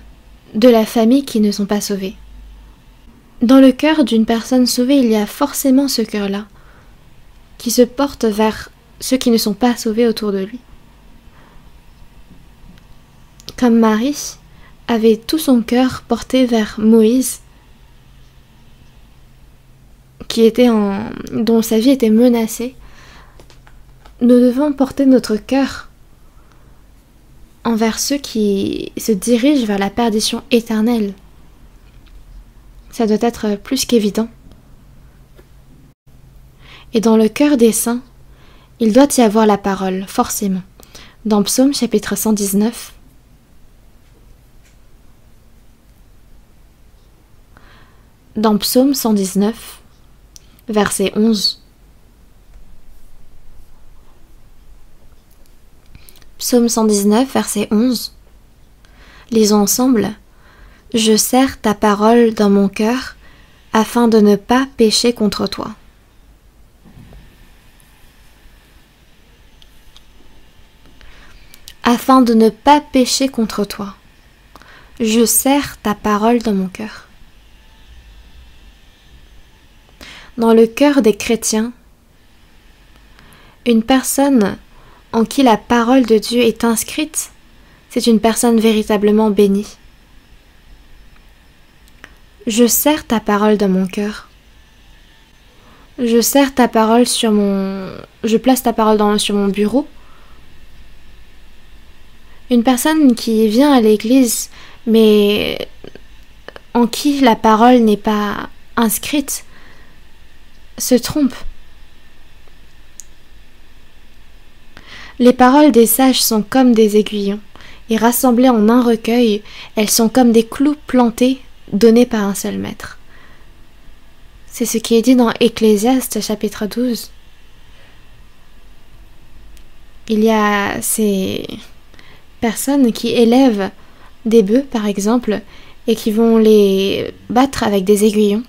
de la famille qui ne sont pas sauvées. Dans le cœur d'une personne sauvée, il y a forcément ce cœur-là, qui se porte vers ceux qui ne sont pas sauvés autour de lui. Comme Marie avait tout son cœur porté vers Moïse, dont sa vie était menacée, nous devons porter notre cœur envers ceux qui se dirigent vers la perdition éternelle. Ça doit être plus qu'évident. Et dans le cœur des saints, il doit y avoir la parole, forcément. Dans Psaume chapitre 119, dans Psaume 119, verset 11, Psaume 119, verset 11. Lisons ensemble. « Je serre ta parole dans mon cœur, afin de ne pas pécher contre toi. » Afin de ne pas pécher contre toi. Je serre ta parole dans mon cœur. Dans le cœur des chrétiens, une personne en qui la parole de Dieu est inscrite, c'est une personne véritablement bénie. Je serre ta parole dans mon cœur. Je serre ta parole Je place ta parole sur mon bureau. Une personne qui vient à l'église, mais en qui la parole n'est pas inscrite se trompe. Les paroles des sages sont comme des aiguillons, et rassemblées en un recueil, elles sont comme des clous plantés, donnés par un seul maître. C'est ce qui est dit dans Ecclésiaste chapitre 12. Il y a ces personnes qui élèvent des bœufs, par exemple, et qui vont les battre avec des aiguillons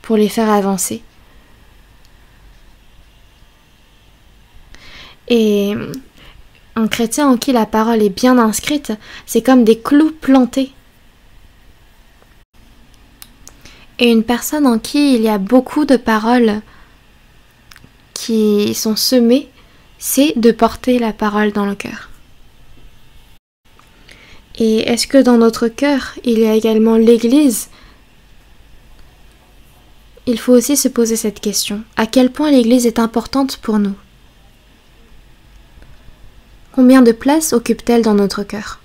pour les faire avancer. Et un chrétien en qui la parole est bien inscrite, c'est comme des clous plantés. Et une personne en qui il y a beaucoup de paroles qui sont semées, c'est de porter la parole dans le cœur. Et est-ce que dans notre cœur, il y a également l'Église ? Il faut aussi se poser cette question. À quel point l'Église est importante pour nous ? Combien de place occupe-t-elle dans notre cœur ?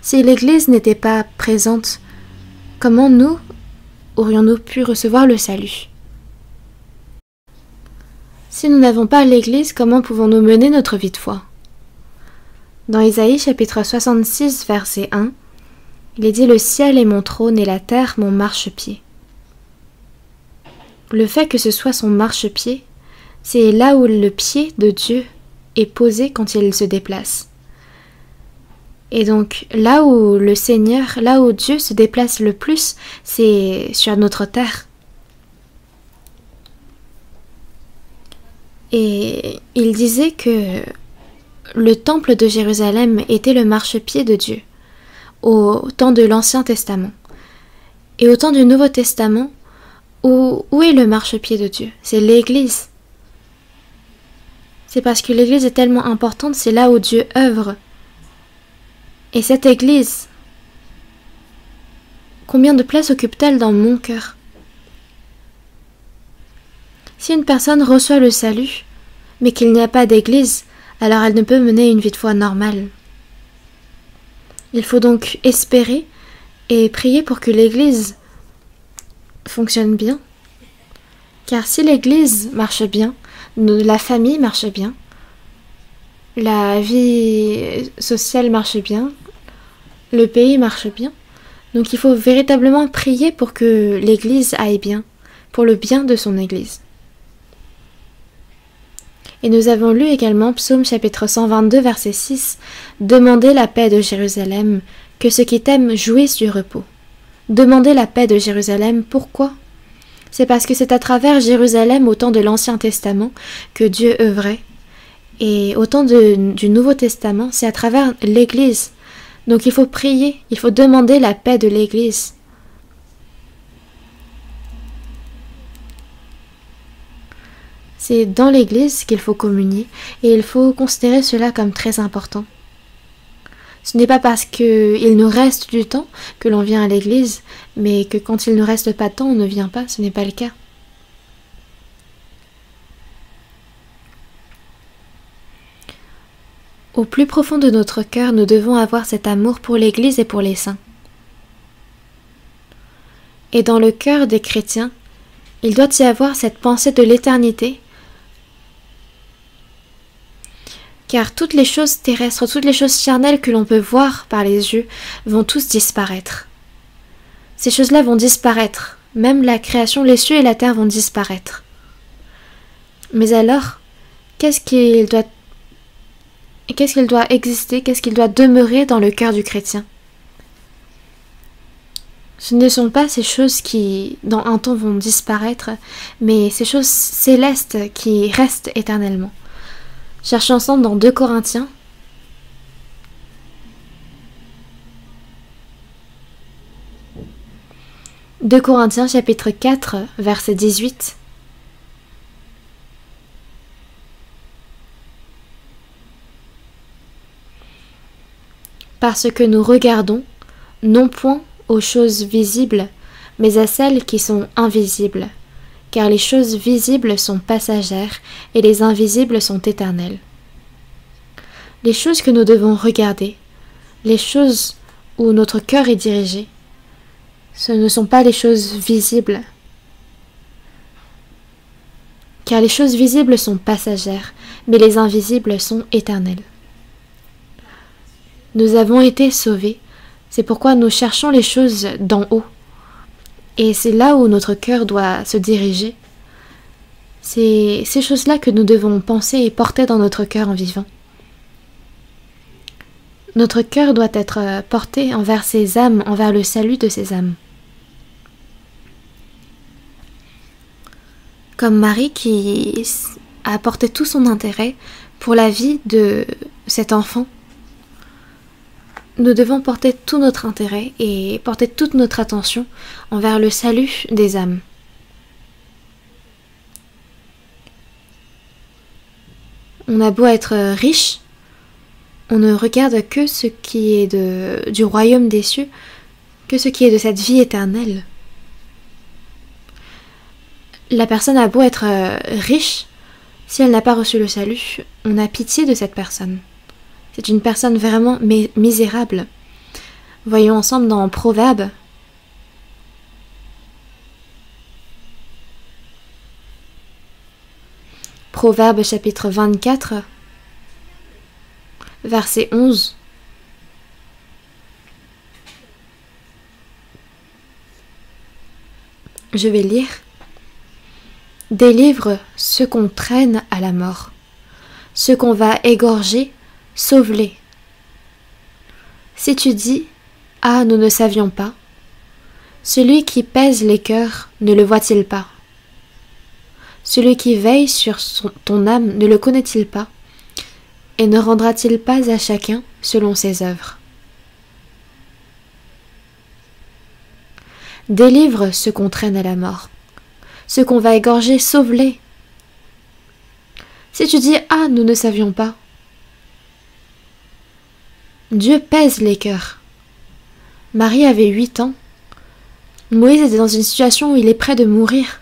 Si l'Église n'était pas présente, comment nous aurions-nous pu recevoir le salut ? Si nous n'avons pas l'Église, comment pouvons-nous mener notre vie de foi ? Dans Isaïe chapitre 66, verset 1, il est dit « Le ciel est mon trône et la terre mon marchepied ». Le fait que ce soit son marchepied, c'est là où le pied de Dieu est posé quand il se déplace. Et donc, là où le Seigneur, là où Dieu se déplace le plus, c'est sur notre terre. Et il disait que le temple de Jérusalem était le marchepied de Dieu, au temps de l'Ancien Testament. Et au temps du Nouveau Testament, où est le marchepied de Dieu ? C'est l'Église. C'est parce que l'Église est tellement importante, c'est là où Dieu œuvre. Et cette Église, combien de place occupe-t-elle dans mon cœur ? Si une personne reçoit le salut, mais qu'il n'y a pas d'Église, alors elle ne peut mener une vie de foi normale. Il faut donc espérer et prier pour que l'Église fonctionne bien. Car si l'Église marche bien, la famille marche bien, la vie sociale marche bien, le pays marche bien. Donc il faut véritablement prier pour que l'Église aille bien, pour le bien de son Église. Et nous avons lu également Psaume chapitre 122, verset 6, « Demandez la paix de Jérusalem, que ceux qui t'aiment jouissent du repos. » Demandez la paix de Jérusalem, pourquoi ? C'est parce que c'est à travers Jérusalem, au temps de l'Ancien Testament, que Dieu œuvrait. Et au temps du Nouveau Testament, c'est à travers l'Église. Donc il faut prier, il faut demander la paix de l'Église. C'est dans l'Église qu'il faut communier et il faut considérer cela comme très important. Ce n'est pas parce qu'il nous reste du temps que l'on vient à l'Église, mais que quand il ne nous reste pas de temps, on ne vient pas, ce n'est pas le cas. Au plus profond de notre cœur, nous devons avoir cet amour pour l'Église et pour les saints. Et dans le cœur des chrétiens, il doit y avoir cette pensée de l'éternité, car toutes les choses terrestres, toutes les choses charnelles que l'on peut voir par les yeux vont tous disparaître. Ces choses-là vont disparaître, même la création, les cieux et la terre vont disparaître. Mais alors, qu'est-ce qu'il doit exister, qu'est-ce qu'il doit demeurer dans le cœur du chrétien ? Ce ne sont pas ces choses qui, dans un temps, vont disparaître, mais ces choses célestes qui restent éternellement. Cherchons ensemble dans 2 Corinthiens. « 2 Corinthiens chapitre 4, verset 18. Parce que nous regardons, non point aux choses visibles, mais à celles qui sont invisibles, car les choses visibles sont passagères et les invisibles sont éternelles. » Les choses que nous devons regarder, les choses où notre cœur est dirigé. Ce ne sont pas les choses visibles, car les choses visibles sont passagères, mais les invisibles sont éternelles. Nous avons été sauvés, c'est pourquoi nous cherchons les choses d'en haut, et c'est là où notre cœur doit se diriger. C'est ces choses-là que nous devons penser et porter dans notre cœur en vivant. Notre cœur doit être porté envers ces âmes, envers le salut de ces âmes. Comme Marie qui a apporté tout son intérêt pour la vie de cet enfant, nous devons porter tout notre intérêt et porter toute notre attention envers le salut des âmes. On a beau être riche, on ne regarde que ce qui est du royaume des cieux, que ce qui est de cette vie éternelle. La personne a beau être riche, si elle n'a pas reçu le salut, on a pitié de cette personne. C'est une personne vraiment misérable. Voyons ensemble dans Proverbes. Proverbes chapitre 24, verset 11. Je vais lire. Délivre ceux qu'on traîne à la mort. Ceux qu'on va égorger, sauve-les. Si tu dis « Ah, nous ne savions pas », celui qui pèse les cœurs ne le voit-il pas? Celui qui veille sur ton âme ne le connaît-il pas? Et ne rendra-t-il pas à chacun selon ses œuvres? Délivre ceux qu'on traîne à la mort. Ceux qu'on va égorger, sauve-les. Si tu dis « Ah, nous ne savions pas », Dieu pèse les cœurs. Marie avait 8 ans. Moïse était dans une situation où il est près de mourir.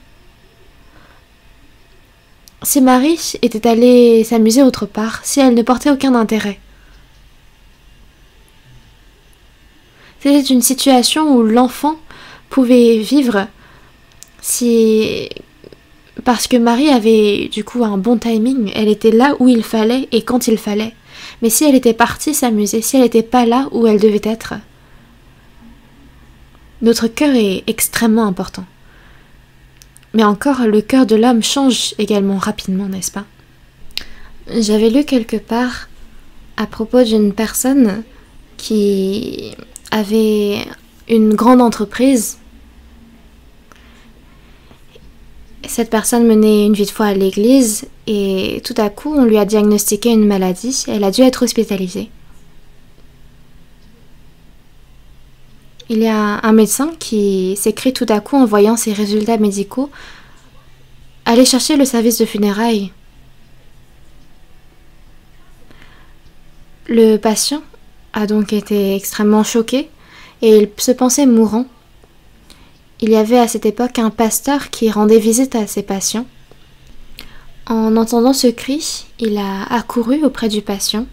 Si Marie était allée s'amuser autre part, si elle ne portait aucun intérêt. C'était une situation où l'enfant pouvait vivre parce que Marie avait du coup un bon timing, elle était là où il fallait et quand il fallait. Mais si elle était partie s'amuser, si elle n'était pas là où elle devait être, notre cœur est extrêmement important. Mais encore, le cœur de l'homme change également rapidement, n'est-ce pas? J'avais lu quelque part à propos d'une personne qui avait une grande entreprise. Cette personne menait une vie de foi à l'église et tout à coup on lui a diagnostiqué une maladie. Elle a dû être hospitalisée. Il y a un médecin qui s'écrie tout à coup en voyant ses résultats médicaux « Allez chercher le service de funérailles ». Le patient a donc été extrêmement choqué et il se pensait mourant. Il y avait à cette époque un pasteur qui rendait visite à ses patients. En entendant ce cri, il a accouru auprès du patient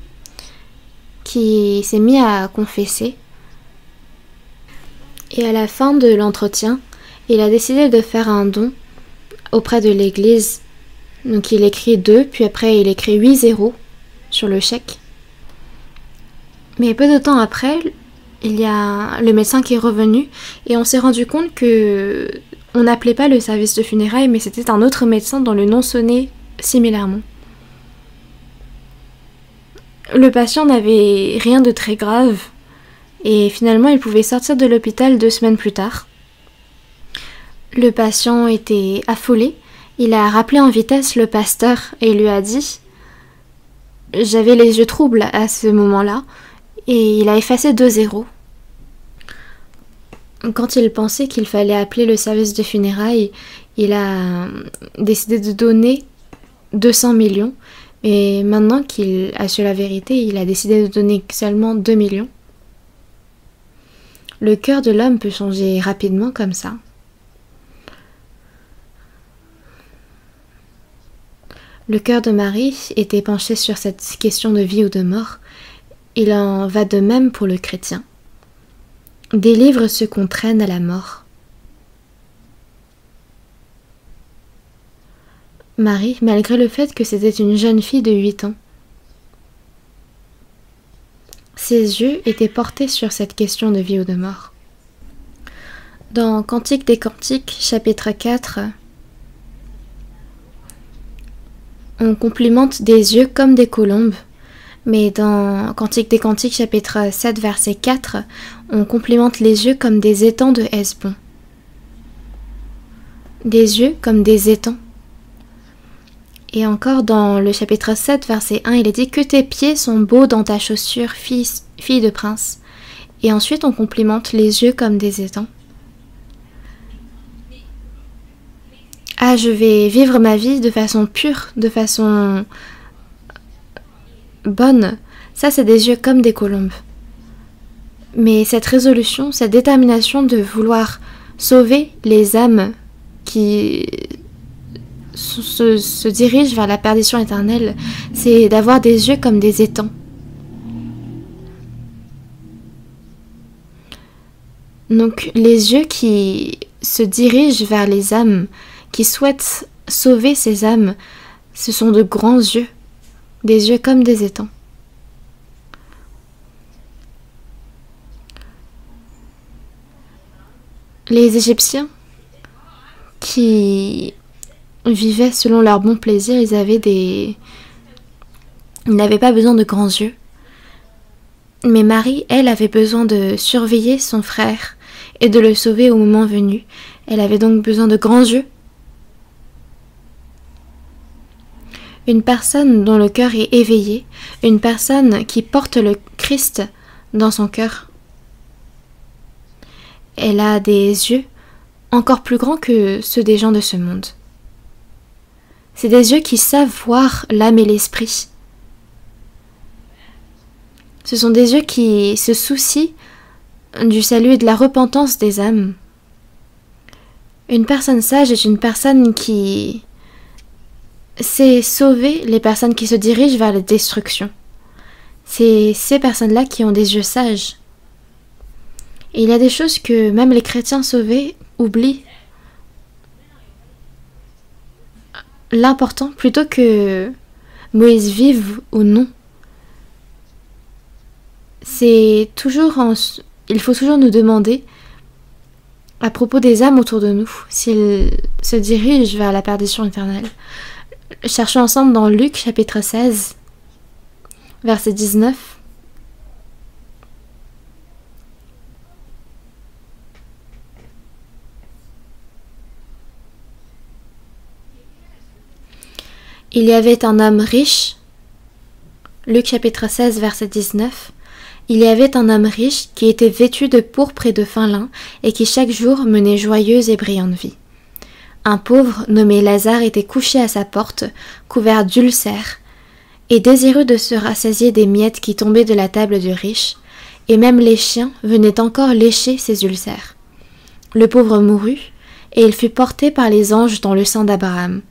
qui s'est mis à confesser. Et à la fin de l'entretien, il a décidé de faire un don auprès de l'église. Donc il écrit 2, puis après il écrit 8 zéros sur le chèque. Mais peu de temps après, il y a le médecin qui est revenu et on s'est rendu compte que on n'appelait pas le service de funérailles, mais c'était un autre médecin dont le nom sonnait similairement. Le patient n'avait rien de très grave et finalement il pouvait sortir de l'hôpital 2 semaines plus tard. Le patient était affolé, il a rappelé en vitesse le pasteur et lui a dit « J'avais les yeux troubles à ce moment-là » et il a effacé 2 zéros. Quand il pensait qu'il fallait appeler le service de funérailles, il a décidé de donner 200 millions. Et maintenant qu'il a su la vérité, il a décidé de donner seulement 2 millions. Le cœur de l'homme peut changer rapidement comme ça. Le cœur de Marie était penché sur cette question de vie ou de mort. Il en va de même pour le chrétien. délivre ceux qu'on traîne à la mort. Marie, malgré le fait que c'était une jeune fille de 8 ans, ses yeux étaient portés sur cette question de vie ou de mort. Dans Cantique des Cantiques, chapitre 4, on complimente des yeux comme des colombes, mais dans Cantique des Cantiques, chapitre 7, verset 4, on complimente les yeux comme des étangs de Hesbon. Des yeux comme des étangs. Et encore dans le chapitre 7, verset 1, il est dit que tes pieds sont beaux dans ta chaussure, fille de prince. Et ensuite on complimente les yeux comme des étangs. Ah, je vais vivre ma vie de façon pure, de façon bonne. Ça, c'est des yeux comme des colombes. Mais cette résolution, cette détermination de vouloir sauver les âmes qui se dirigent vers la perdition éternelle, c'est d'avoir des yeux comme des étangs. Donc, les yeux qui se dirigent vers les âmes, qui souhaitent sauver ces âmes, ce sont de grands yeux, des yeux comme des étangs. Les Égyptiens qui vivaient selon leur bon plaisir, ils n'avaient pas besoin de grands yeux. Mais Marie, elle, avait besoin de surveiller son frère et de le sauver au moment venu. Elle avait donc besoin de grands yeux. Une personne dont le cœur est éveillé, une personne qui porte le Christ dans son cœur. Elle a des yeux encore plus grands que ceux des gens de ce monde. C'est des yeux qui savent voir l'âme et l'esprit. Ce sont des yeux qui se soucient du salut et de la repentance des âmes. Une personne sage est une personne qui sait sauver les personnes qui se dirigent vers la destruction. C'est ces personnes-là qui ont des yeux sages. Et il y a des choses que même les chrétiens sauvés oublient. L'important, plutôt que Moïse vive ou non, il faut toujours nous demander à propos des âmes autour de nous, s'ils se dirigent vers la perdition éternelle. Cherchons ensemble dans Luc chapitre 16, verset 19. Il y avait un homme riche, Luc chapitre 16, verset 19. Il y avait un homme riche qui était vêtu de pourpre et de fin lin et qui chaque jour menait joyeuse et brillante vie. Un pauvre nommé Lazare était couché à sa porte, couvert d'ulcères, et désireux de se rassasier des miettes qui tombaient de la table du riche, et même les chiens venaient encore lécher ses ulcères. Le pauvre mourut, et il fut porté par les anges dans le sein d'Abraham.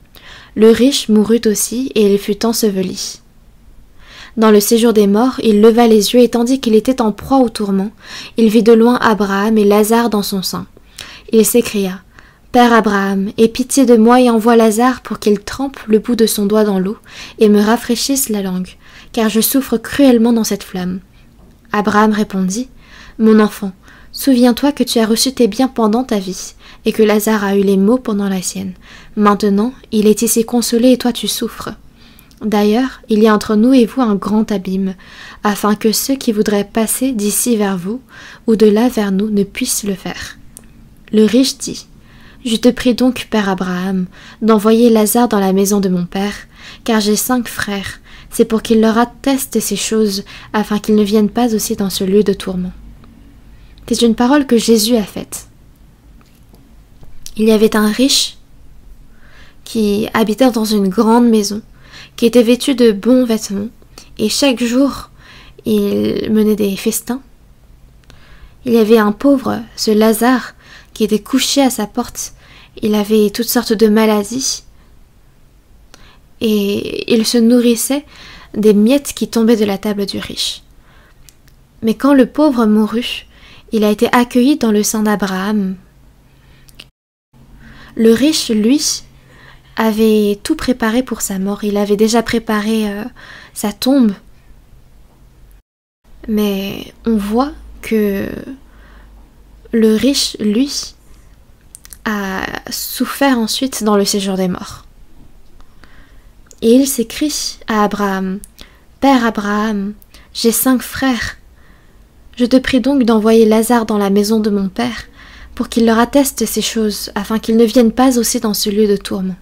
Le riche mourut aussi, et il fut enseveli. Dans le séjour des morts, il leva les yeux, et tandis qu'il était en proie au tourment, il vit de loin Abraham et Lazare dans son sein. Il s'écria : « Père Abraham, aie pitié de moi et envoie Lazare pour qu'il trempe le bout de son doigt dans l'eau et me rafraîchisse la langue, car je souffre cruellement dans cette flamme. » Abraham répondit : « Mon enfant, souviens-toi que tu as reçu tes biens pendant ta vie, et que Lazare a eu les maux pendant la sienne. Maintenant, il est ici consolé et toi tu souffres. D'ailleurs, il y a entre nous et vous un grand abîme, afin que ceux qui voudraient passer d'ici vers vous, ou de là vers nous, ne puissent le faire. » Le riche dit : « Je te prie donc, Père Abraham, d'envoyer Lazare dans la maison de mon père, car j'ai 5 frères, c'est pour qu'il leur atteste ces choses, afin qu'ils ne viennent pas aussi dans ce lieu de tourment. » C'est une parole que Jésus a faite. Il y avait un riche qui habitait dans une grande maison, qui était vêtu de bons vêtements, et chaque jour, il menait des festins. Il y avait un pauvre, ce Lazare, qui était couché à sa porte. Il avait toutes sortes de maladies, et il se nourrissait des miettes qui tombaient de la table du riche. Mais quand le pauvre mourut, Il a été accueilli dans le sein d'Abraham. Le riche, lui, avait tout préparé pour sa mort. Il avait déjà préparé sa tombe. Mais on voit que le riche, lui, a souffert ensuite dans le séjour des morts. Et il s'écrie à Abraham: « Père Abraham, j'ai 5 frères. Je te prie donc d'envoyer Lazare dans la maison de mon père, pour qu'il leur atteste ces choses, afin qu'ils ne viennent pas aussi dans ce lieu de tourment. »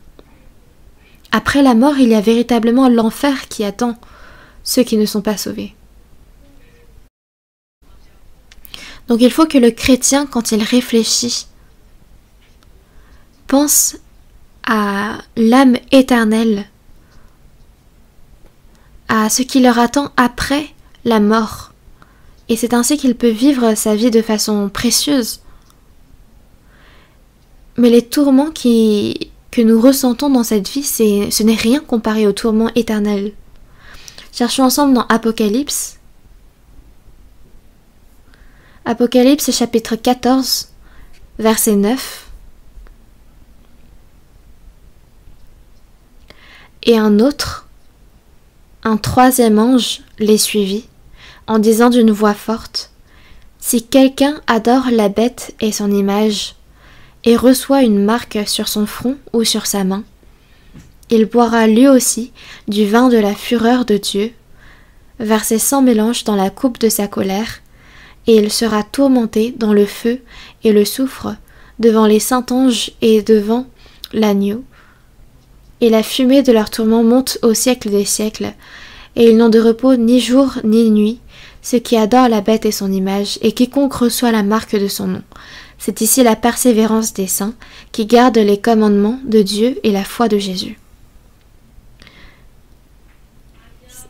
Après la mort, il y a véritablement l'enfer qui attend ceux qui ne sont pas sauvés. Donc il faut que le chrétien, quand il réfléchit, pense à l'âme éternelle, à ce qui leur attend après la mort. Et c'est ainsi qu'il peut vivre sa vie de façon précieuse. Mais les tourments que nous ressentons dans cette vie, ce n'est rien comparé aux tourments éternels. Cherchons ensemble dans Apocalypse. Apocalypse chapitre 14, verset 9. Et un troisième ange les suivit, en disant d'une voix forte: « Si quelqu'un adore la bête et son image, et reçoit une marque sur son front ou sur sa main, il boira lui aussi du vin de la fureur de Dieu, versé sans mélange dans la coupe de sa colère, et il sera tourmenté dans le feu et le soufre devant les saints anges et devant l'agneau. Et la fumée de leur tourment monte au siècle des siècles, et ils n'ont de repos ni jour ni nuit, ceux qui adorent la bête et son image, et quiconque reçoit la marque de son nom. C'est ici la persévérance des saints, qui gardent les commandements de Dieu et la foi de Jésus. »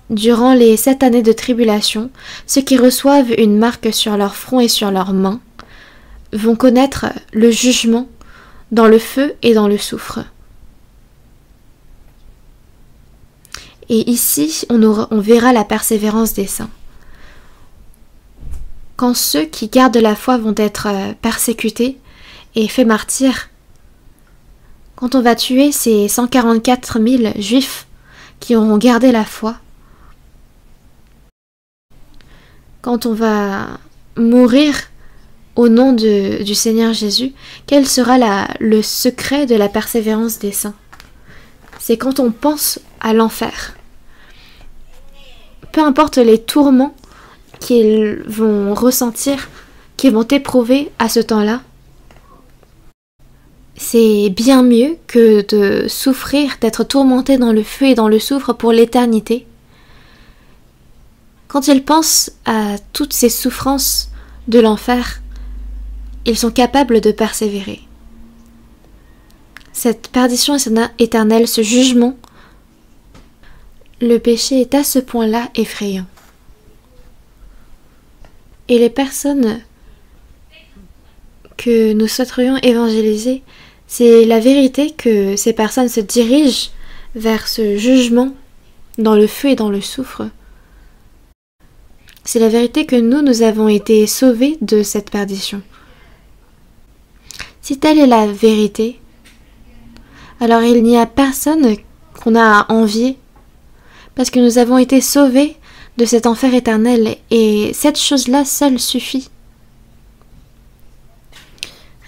Durant les 7 années de tribulation, ceux qui reçoivent une marque sur leur front et sur leurs mains vont connaître le jugement dans le feu et dans le soufre. Et ici, on verra la persévérance des saints. Quand ceux qui gardent la foi vont être persécutés et faits martyrs, quand on va tuer ces 144 000 juifs qui auront gardé la foi, quand on va mourir au nom du Seigneur Jésus, quel sera le secret de la persévérance des saints? C'est quand on pense à l'enfer. Peu importe les tourments qu'ils vont ressentir, qu'ils vont éprouver à ce temps-là, c'est bien mieux que de souffrir, d'être tourmenté dans le feu et dans le soufre pour l'éternité. Quand ils pensent à toutes ces souffrances de l'enfer, ils sont capables de persévérer. Cette perdition éternelle, ce jugement, le péché est à ce point-là effrayant. Et les personnes que nous souhaiterions évangéliser, c'est la vérité que ces personnes se dirigent vers ce jugement dans le feu et dans le soufre. C'est la vérité que nous avons été sauvés de cette perdition. Si telle est la vérité, alors il n'y a personne qu'on a à envier, parce que nous avons été sauvés de cet enfer éternel, et cette chose-là seule suffit.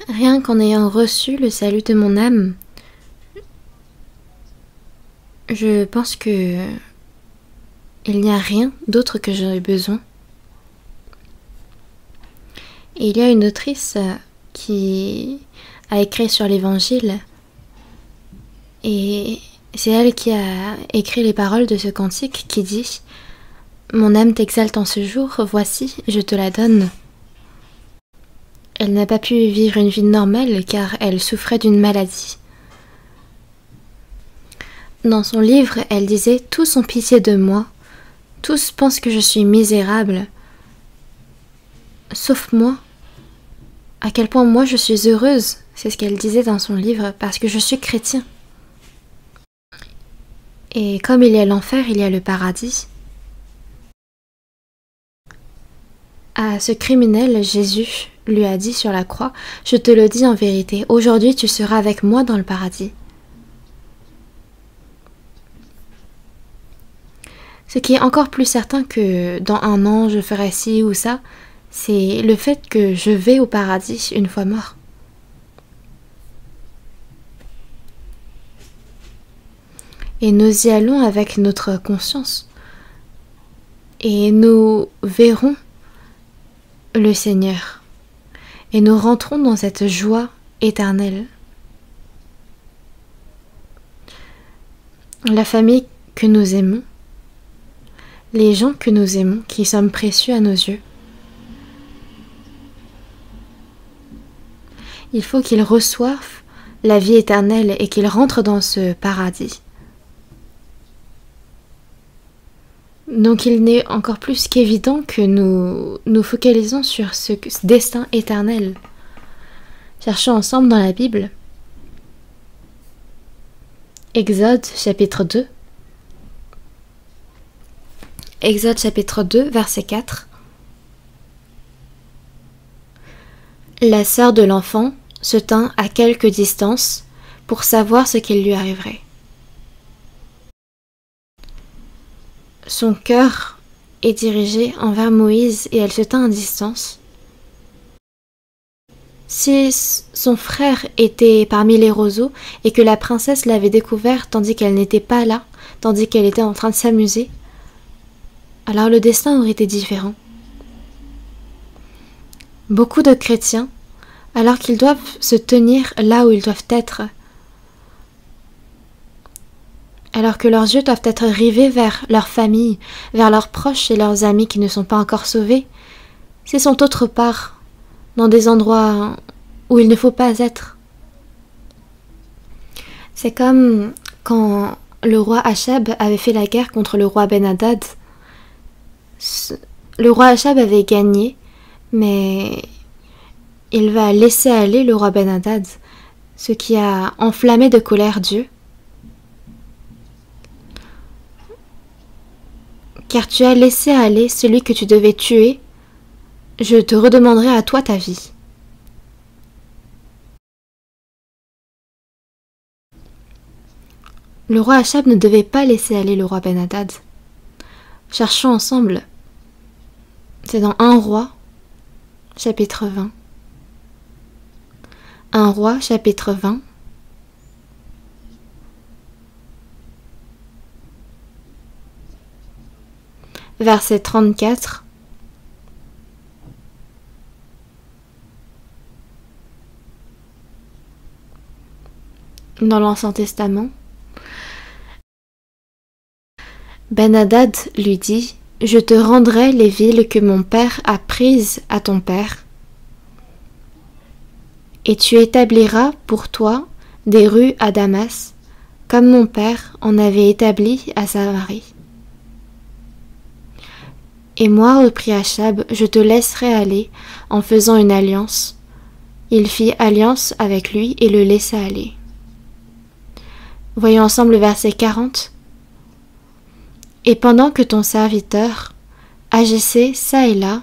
Rien qu'en ayant reçu le salut de mon âme, je pense que il n'y a rien d'autre que j'aurais besoin. Et il y a une autrice qui a écrit sur l'évangile, et c'est elle qui a écrit les paroles de ce cantique qui dit: « Mon âme t'exalte en ce jour, voici, je te la donne. » Elle n'a pas pu vivre une vie normale car elle souffrait d'une maladie. Dans son livre, elle disait: « Tous ont pitié de moi, tous pensent que je suis misérable, sauf moi. À quel point moi je suis heureuse, c'est ce qu'elle disait dans son livre, parce que je suis chrétien. » Et comme il y a l'enfer, il y a le paradis. À ce criminel, Jésus lui a dit sur la croix, « Je te le dis en vérité, aujourd'hui tu seras avec moi dans le paradis. » Ce qui est encore plus certain que dans 1 an je ferai ci ou ça, c'est le fait que je vais au paradis une fois mort. Et nous y allons avec notre conscience. Et nous verrons le Seigneur. Et nous rentrons dans cette joie éternelle. La famille que nous aimons, les gens que nous aimons, qui sommes précieux à nos yeux, il faut qu'ils reçoivent la vie éternelle et qu'ils rentrent dans ce paradis. Donc il n'est encore plus qu'évident que nous nous focalisons sur ce destin éternel. Cherchons ensemble dans la Bible. Exode chapitre 2. Exode chapitre 2, verset 4. La sœur de l'enfant se tint à quelque distance pour savoir ce qu'il lui arriverait. Son cœur est dirigé envers Moïse et elle se tint à distance. Si son frère était parmi les roseaux et que la princesse l'avait découvert tandis qu'elle n'était pas là, tandis qu'elle était en train de s'amuser, alors le destin aurait été différent. Beaucoup de chrétiens, alors qu'ils doivent se tenir là où ils doivent être, alors que leurs yeux doivent être rivés vers leur famille, vers leurs proches et leurs amis qui ne sont pas encore sauvés, s'ils sont autre part, dans des endroits où il ne faut pas être. C'est comme quand le roi Achab avait fait la guerre contre le roi Ben-Hadad. Le roi Achab avait gagné, mais il va laisser aller le roi Ben-Hadad, ce qui a enflammé de colère Dieu. Car tu as laissé aller celui que tu devais tuer, je te redemanderai à toi ta vie. Le roi Achab ne devait pas laisser aller le roi Ben-Hadad. Cherchons ensemble. C'est dans 1 Roi, chapitre 20. 1 Roi, chapitre 20. Verset 34. Dans l'Ancien Testament. Ben-Hadad lui dit, « Je te rendrai les villes que mon père a prises à ton père, et tu établiras pour toi des rues à Damas, comme mon père en avait établi à Samarie. Et moi, reprit Achab, je te laisserai aller en faisant une alliance. » Il fit alliance avec lui et le laissa aller. Voyons ensemble le verset 40. Et pendant que ton serviteur agissait çà et là,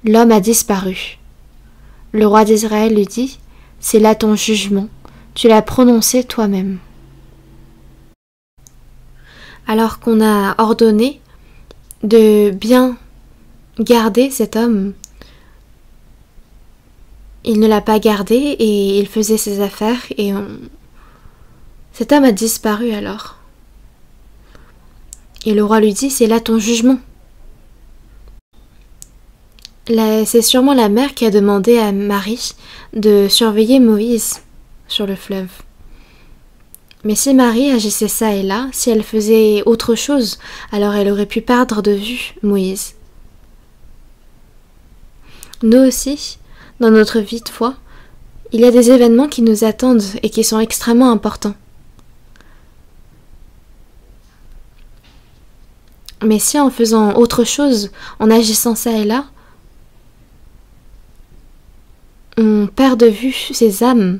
l'homme a disparu. Le roi d'Israël lui dit, c'est là ton jugement, tu l'as prononcé toi-même. Alors qu'on a ordonné de bien garder cet homme, il ne l'a pas gardé et il faisait ses affaires et cet homme a disparu alors. Et le roi lui dit, c'est là ton jugement. C'est sûrement la mère qui a demandé à Marie de surveiller Moïse sur le fleuve. Mais si Marie agissait ça et là, si elle faisait autre chose, alors elle aurait pu perdre de vue Moïse. Nous aussi, dans notre vie de foi, il y a des événements qui nous attendent et qui sont extrêmement importants. Mais si en faisant autre chose, en agissant ça et là, on perd de vue ces âmes,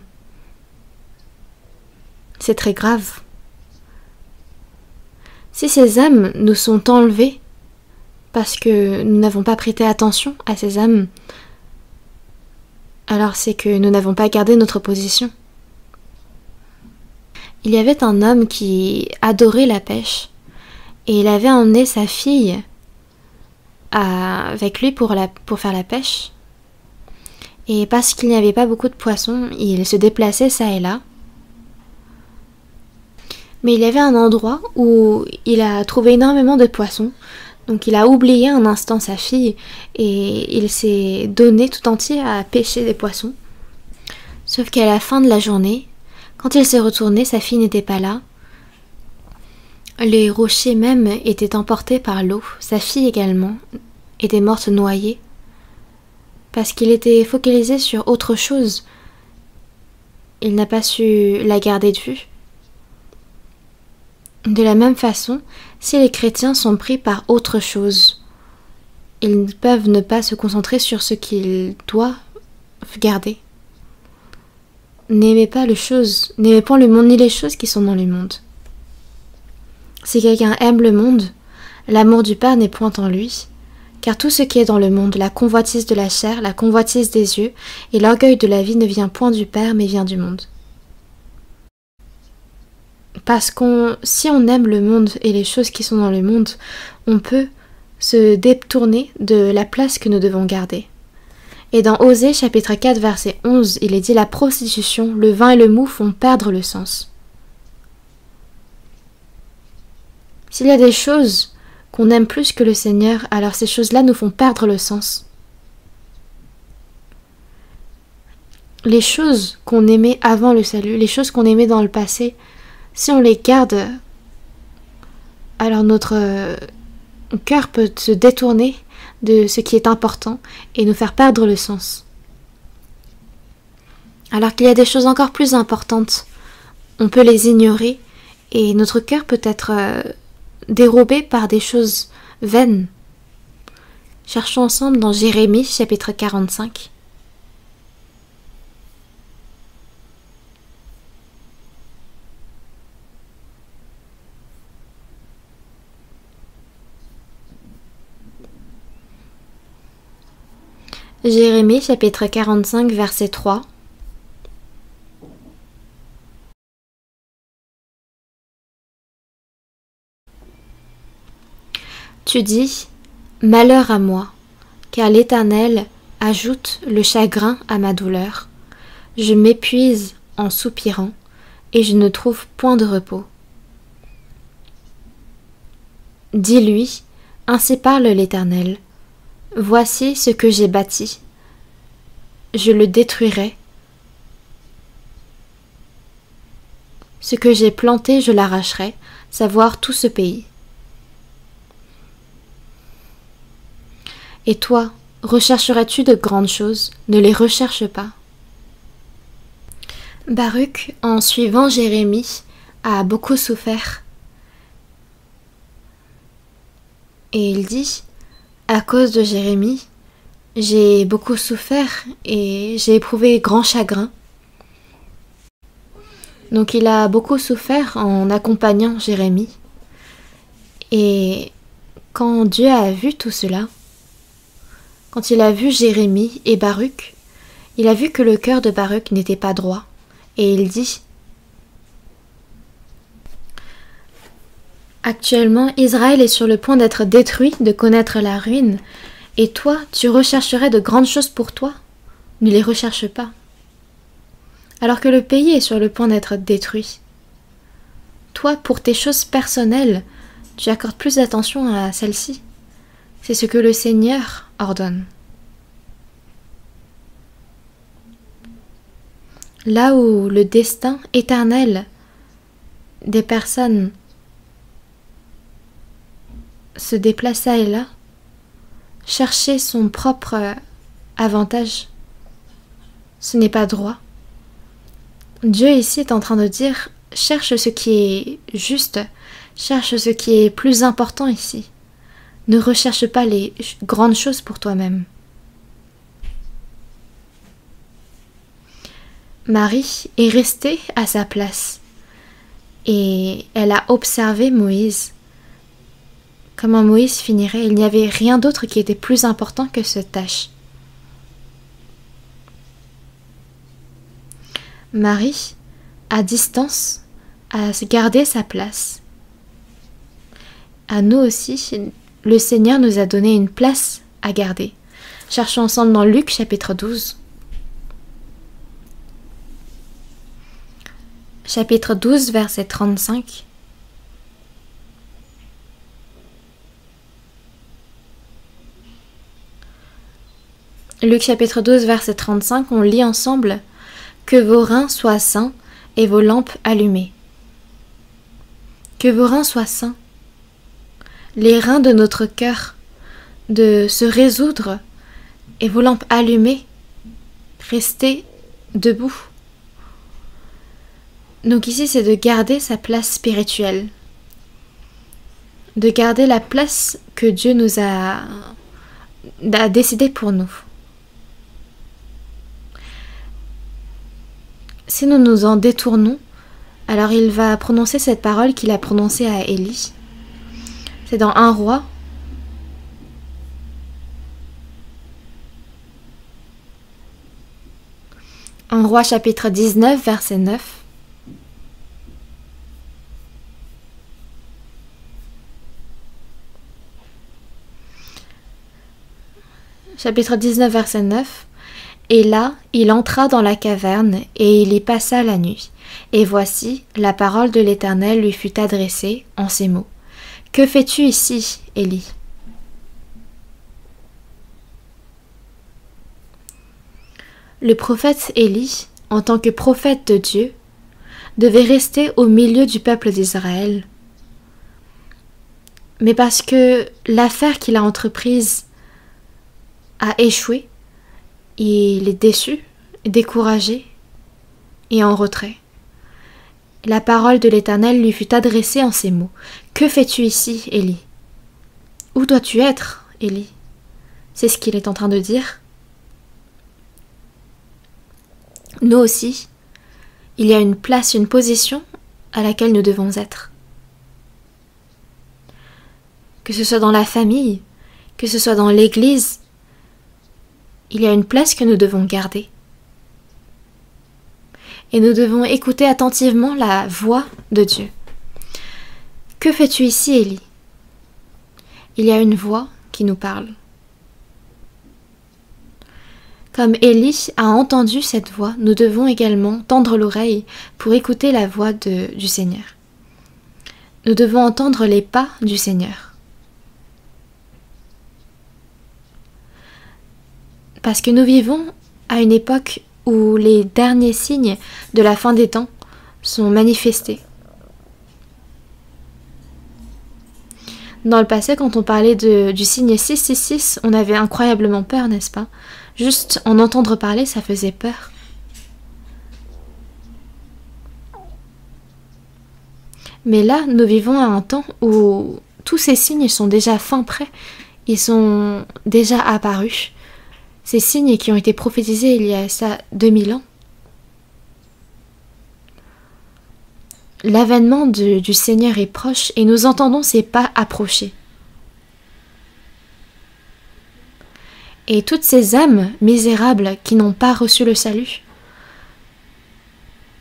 c'est très grave. Si ces âmes nous sont enlevées parce que nous n'avons pas prêté attention à ces âmes, alors c'est que nous n'avons pas gardé notre position. Il y avait un homme qui adorait la pêche, et il avait emmené sa fille avec lui pour faire la pêche. Et parce qu'il n'y avait pas beaucoup de poissons, il se déplaçait ça et là. Mais il y avait un endroit où il a trouvé énormément de poissons. Donc il a oublié un instant sa fille et il s'est donné tout entier à pêcher des poissons. Sauf qu'à la fin de la journée, quand il s'est retourné, sa fille n'était pas là. Les rochers même étaient emportés par l'eau. Sa fille également était morte noyée. Parce qu'il était focalisé sur autre chose. Il n'a pas su la garder de vue. De la même façon, si les chrétiens sont pris par autre chose, ils peuvent ne pas se concentrer sur ce qu'ils doivent garder. N'aimez pas le monde ni les choses qui sont dans le monde. Si quelqu'un aime le monde, l'amour du Père n'est point en lui, car tout ce qui est dans le monde, la convoitise de la chair, la convoitise des yeux et l'orgueil de la vie ne vient point du Père mais vient du monde. Parce si on aime le monde et les choses qui sont dans le monde, on peut se détourner de la place que nous devons garder. Et dans Osée chapitre 4 verset 11, il est dit: la prostitution, le vin et le mou font perdre le sens. S'il y a des choses qu'on aime plus que le Seigneur, alors ces choses-là nous font perdre le sens. Les choses qu'on aimait avant le salut, les choses qu'on aimait dans le passé, si on les garde, alors notre cœur peut se détourner de ce qui est important et nous faire perdre le sens. Alors qu'il y a des choses encore plus importantes, on peut les ignorer et notre cœur peut être dérobé par des choses vaines. Cherchons ensemble dans Jérémie chapitre 45. Jérémie chapitre 45 verset 3. Tu dis: malheur à moi, car l'Éternel ajoute le chagrin à ma douleur. Je m'épuise en soupirant, et je ne trouve point de repos. Dis-lui: ainsi parle l'Éternel. Voici ce que j'ai bâti. Je le détruirai. Ce que j'ai planté, je l'arracherai, savoir tout ce pays. Et toi, rechercherais-tu de grandes choses? Ne les recherche pas. Baruch, en suivant Jérémie, a beaucoup souffert. Et il dit: à cause de Jérémie, j'ai beaucoup souffert et j'ai éprouvé grand chagrin. Donc il a beaucoup souffert en accompagnant Jérémie. Et quand Dieu a vu tout cela, quand il a vu Jérémie et Baruch, il a vu que le cœur de Baruch n'était pas droit. Et il dit: actuellement, Israël est sur le point d'être détruit, de connaître la ruine. Et toi, tu rechercherais de grandes choses pour toi? Ne les recherche pas. Alors que le pays est sur le point d'être détruit. Toi, pour tes choses personnelles, tu accordes plus d'attention à celles-ci. C'est ce que le Seigneur ordonne. Là où le destin éternel des personnes se déplace ça et là, chercher son propre avantage, ce n'est pas droit. Dieu ici est en train de dire: cherche ce qui est juste, cherche ce qui est plus important ici. Ne recherche pas les grandes choses pour toi-même. Marie est restée à sa place et elle a observé Moïse comment Moïse finirait. Il n'y avait rien d'autre qui était plus important que cette tâche. Marie, à distance, a gardé sa place. À nous aussi, le Seigneur nous a donné une place à garder. Cherchons ensemble dans Luc chapitre 12. Chapitre 12, verset 35. Luc chapitre 12, verset 35, on lit ensemble « Que vos reins soient sains et vos lampes allumées. » Que vos reins soient sains. Les reins de notre cœur, de se résoudre, et vos lampes allumées, restez debout. Donc ici, c'est de garder sa place spirituelle, de garder la place que Dieu nous a décidée pour nous. Si nous nous en détournons, alors il va prononcer cette parole qu'il a prononcée à Élie. C'est dans 1 Roi. Un Roi chapitre 19, verset 9. Chapitre 19, verset 9. Et là, il entra dans la caverne, et il y passa la nuit. Et voici, la parole de l'Éternel lui fut adressée en ces mots. « Que fais-tu ici, Élie » Le prophète Élie, en tant que prophète de Dieu, devait rester au milieu du peuple d'Israël. Mais parce que l'affaire qu'il a entreprise a échoué, il est déçu, découragé et en retrait. La parole de l'Éternel lui fut adressée en ces mots. « Que fais-tu ici, Élie ? Où dois-tu être, Élie ?» C'est ce qu'il est en train de dire. Nous aussi, il y a une place, une position à laquelle nous devons être. Que ce soit dans la famille, que ce soit dans l'Église, il y a une place que nous devons garder. Et nous devons écouter attentivement la voix de Dieu. « Que fais-tu ici, Élie ?» Il y a une voix qui nous parle. Comme Élie a entendu cette voix, nous devons également tendre l'oreille pour écouter la voix du Seigneur. Nous devons entendre les pas du Seigneur. Parce que nous vivons à une époque où les derniers signes de la fin des temps sont manifestés. Dans le passé, quand on parlait du signe 666, on avait incroyablement peur, n'est-ce pas? Juste en entendre parler, ça faisait peur. Mais là, nous vivons à un temps où tous ces signes sont déjà fin prêts, ils sont déjà apparus. Ces signes qui ont été prophétisés il y a ça 2000 ans. L'avènement du Seigneur est proche et nous entendons ses pas approcher. Et toutes ces âmes misérables qui n'ont pas reçu le salut,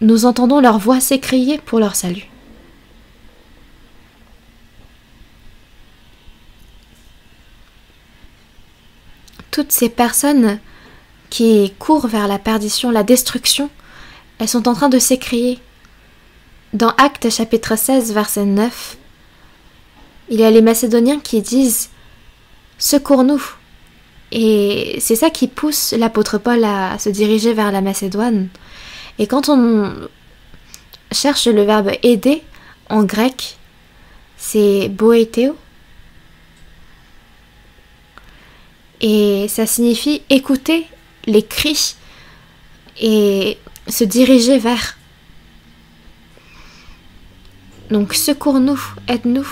nous entendons leur voix s'écrier pour leur salut. Toutes ces personnes qui courent vers la perdition, la destruction, elles sont en train de s'écrier. Dans Actes chapitre 16, verset 9, il y a les Macédoniens qui disent « Secours-nous ». Et c'est ça qui pousse l'apôtre Paul à se diriger vers la Macédoine. Et quand on cherche le verbe « aider » en grec, c'est « boétéo ». Et ça signifie écouter les cris et se diriger vers. Donc secours-nous, aide-nous.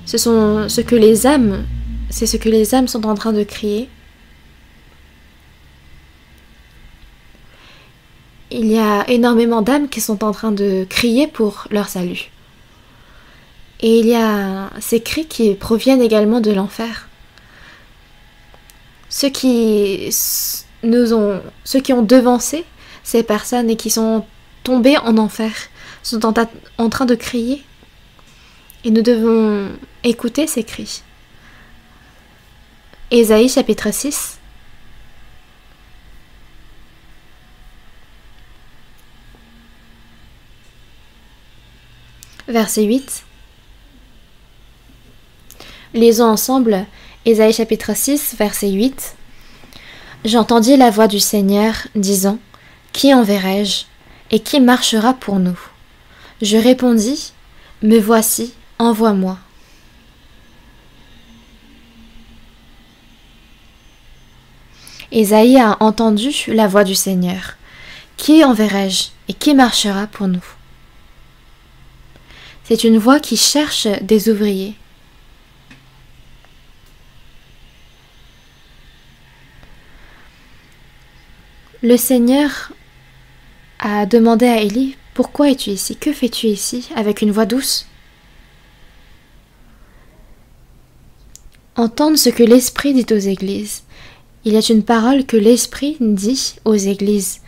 C'est ce que les âmes sont en train de crier. Il y a énormément d'âmes qui sont en train de crier pour leur salut. Et il y a ces cris qui proviennent également de l'enfer. Ceux qui ont devancé ces personnes et qui sont tombés en enfer sont en train de crier. Et nous devons écouter ces cris. Ésaïe chapitre 6. Verset 8. Lisons ensemble Ésaïe chapitre 6, verset 8. J'entendis la voix du Seigneur disant : Qui enverrai-je et qui marchera pour nous ? Je répondis : Me voici, envoie-moi. Ésaïe a entendu la voix du Seigneur. Qui enverrai-je et qui marchera pour nous ? C'est une voix qui cherche des ouvriers. Le Seigneur a demandé à Élie : Pourquoi es-tu ici ? Que fais-tu ici ? Avec une voix douce. Entendre ce que l'Esprit dit aux églises. Il y a une parole que l'Esprit dit aux églises.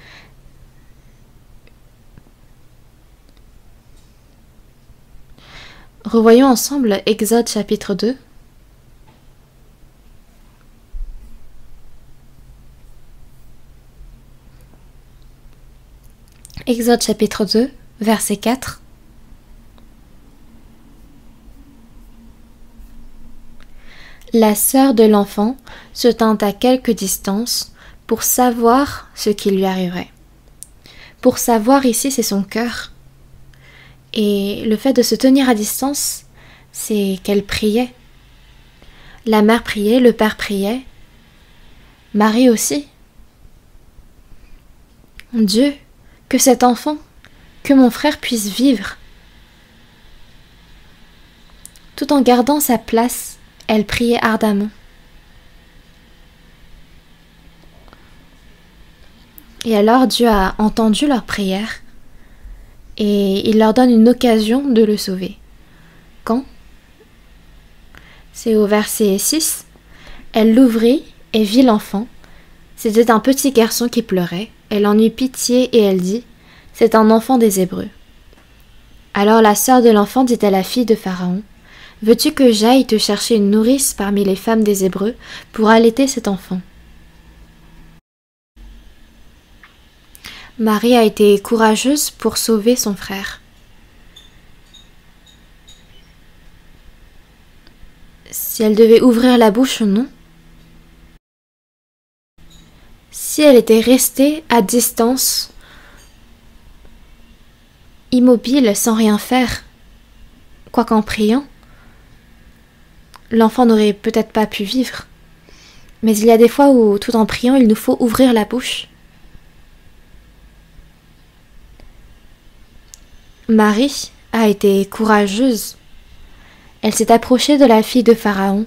Revoyons ensemble Exode chapitre 2. Exode chapitre 2, verset 4. La sœur de l'enfant se tint à quelque distance pour savoir ce qui lui arriverait. Pour savoir ici, c'est son cœur. Et le fait de se tenir à distance, c'est qu'elle priait. La mère priait, le père priait, Marie aussi. Dieu, que cet enfant, que mon frère puisse vivre. Tout en gardant sa place, elle priait ardemment. Et alors Dieu a entendu leur prière et il leur donne une occasion de le sauver. Quand ? C'est au verset 6. Elle l'ouvrit et vit l'enfant. C'était un petit garçon qui pleurait. Elle en eut pitié et elle dit : C'est un enfant des Hébreux. Alors la sœur de l'enfant dit à la fille de Pharaon : Veux-tu que j'aille te chercher une nourrice parmi les femmes des Hébreux pour allaiter cet enfant ? Marie a été courageuse pour sauver son frère. Si elle devait ouvrir la bouche, non. Si elle était restée à distance, immobile, sans rien faire, quoiqu'en priant, l'enfant n'aurait peut-être pas pu vivre. Mais il y a des fois où, tout en priant, il nous faut ouvrir la bouche. Marie a été courageuse. Elle s'est approchée de la fille de Pharaon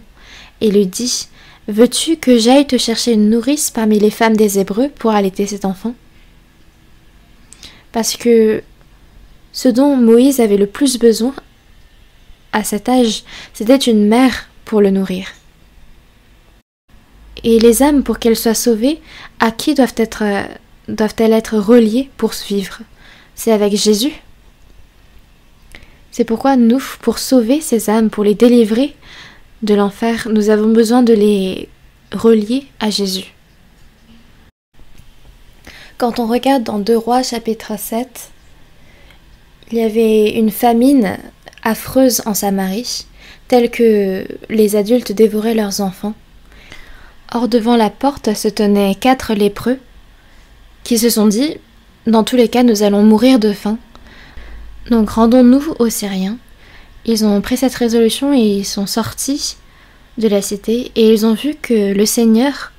et lui dit : Veux-tu que j'aille te chercher une nourrice parmi les femmes des Hébreux pour allaiter cet enfant ? Parce que ce dont Moïse avait le plus besoin à cet âge, c'était une mère pour le nourrir. Et les âmes, pour qu'elles soient sauvées, à qui doivent-elles être reliées pour vivre ? C'est avec Jésus. C'est pourquoi nous, pour sauver ces âmes, pour les délivrer de l'enfer, nous avons besoin de les relier à Jésus. Quand on regarde dans 2 Rois chapitre 7, il y avait une famine affreuse en Samarie, telle que les adultes dévoraient leurs enfants. Or devant la porte se tenaient 4 lépreux qui se sont dit : Dans tous les cas, nous allons mourir de faim. Donc rendons-nous aux Syriens. Ils ont pris cette résolution et ils sont sortis de la cité et ils ont vu que le Seigneur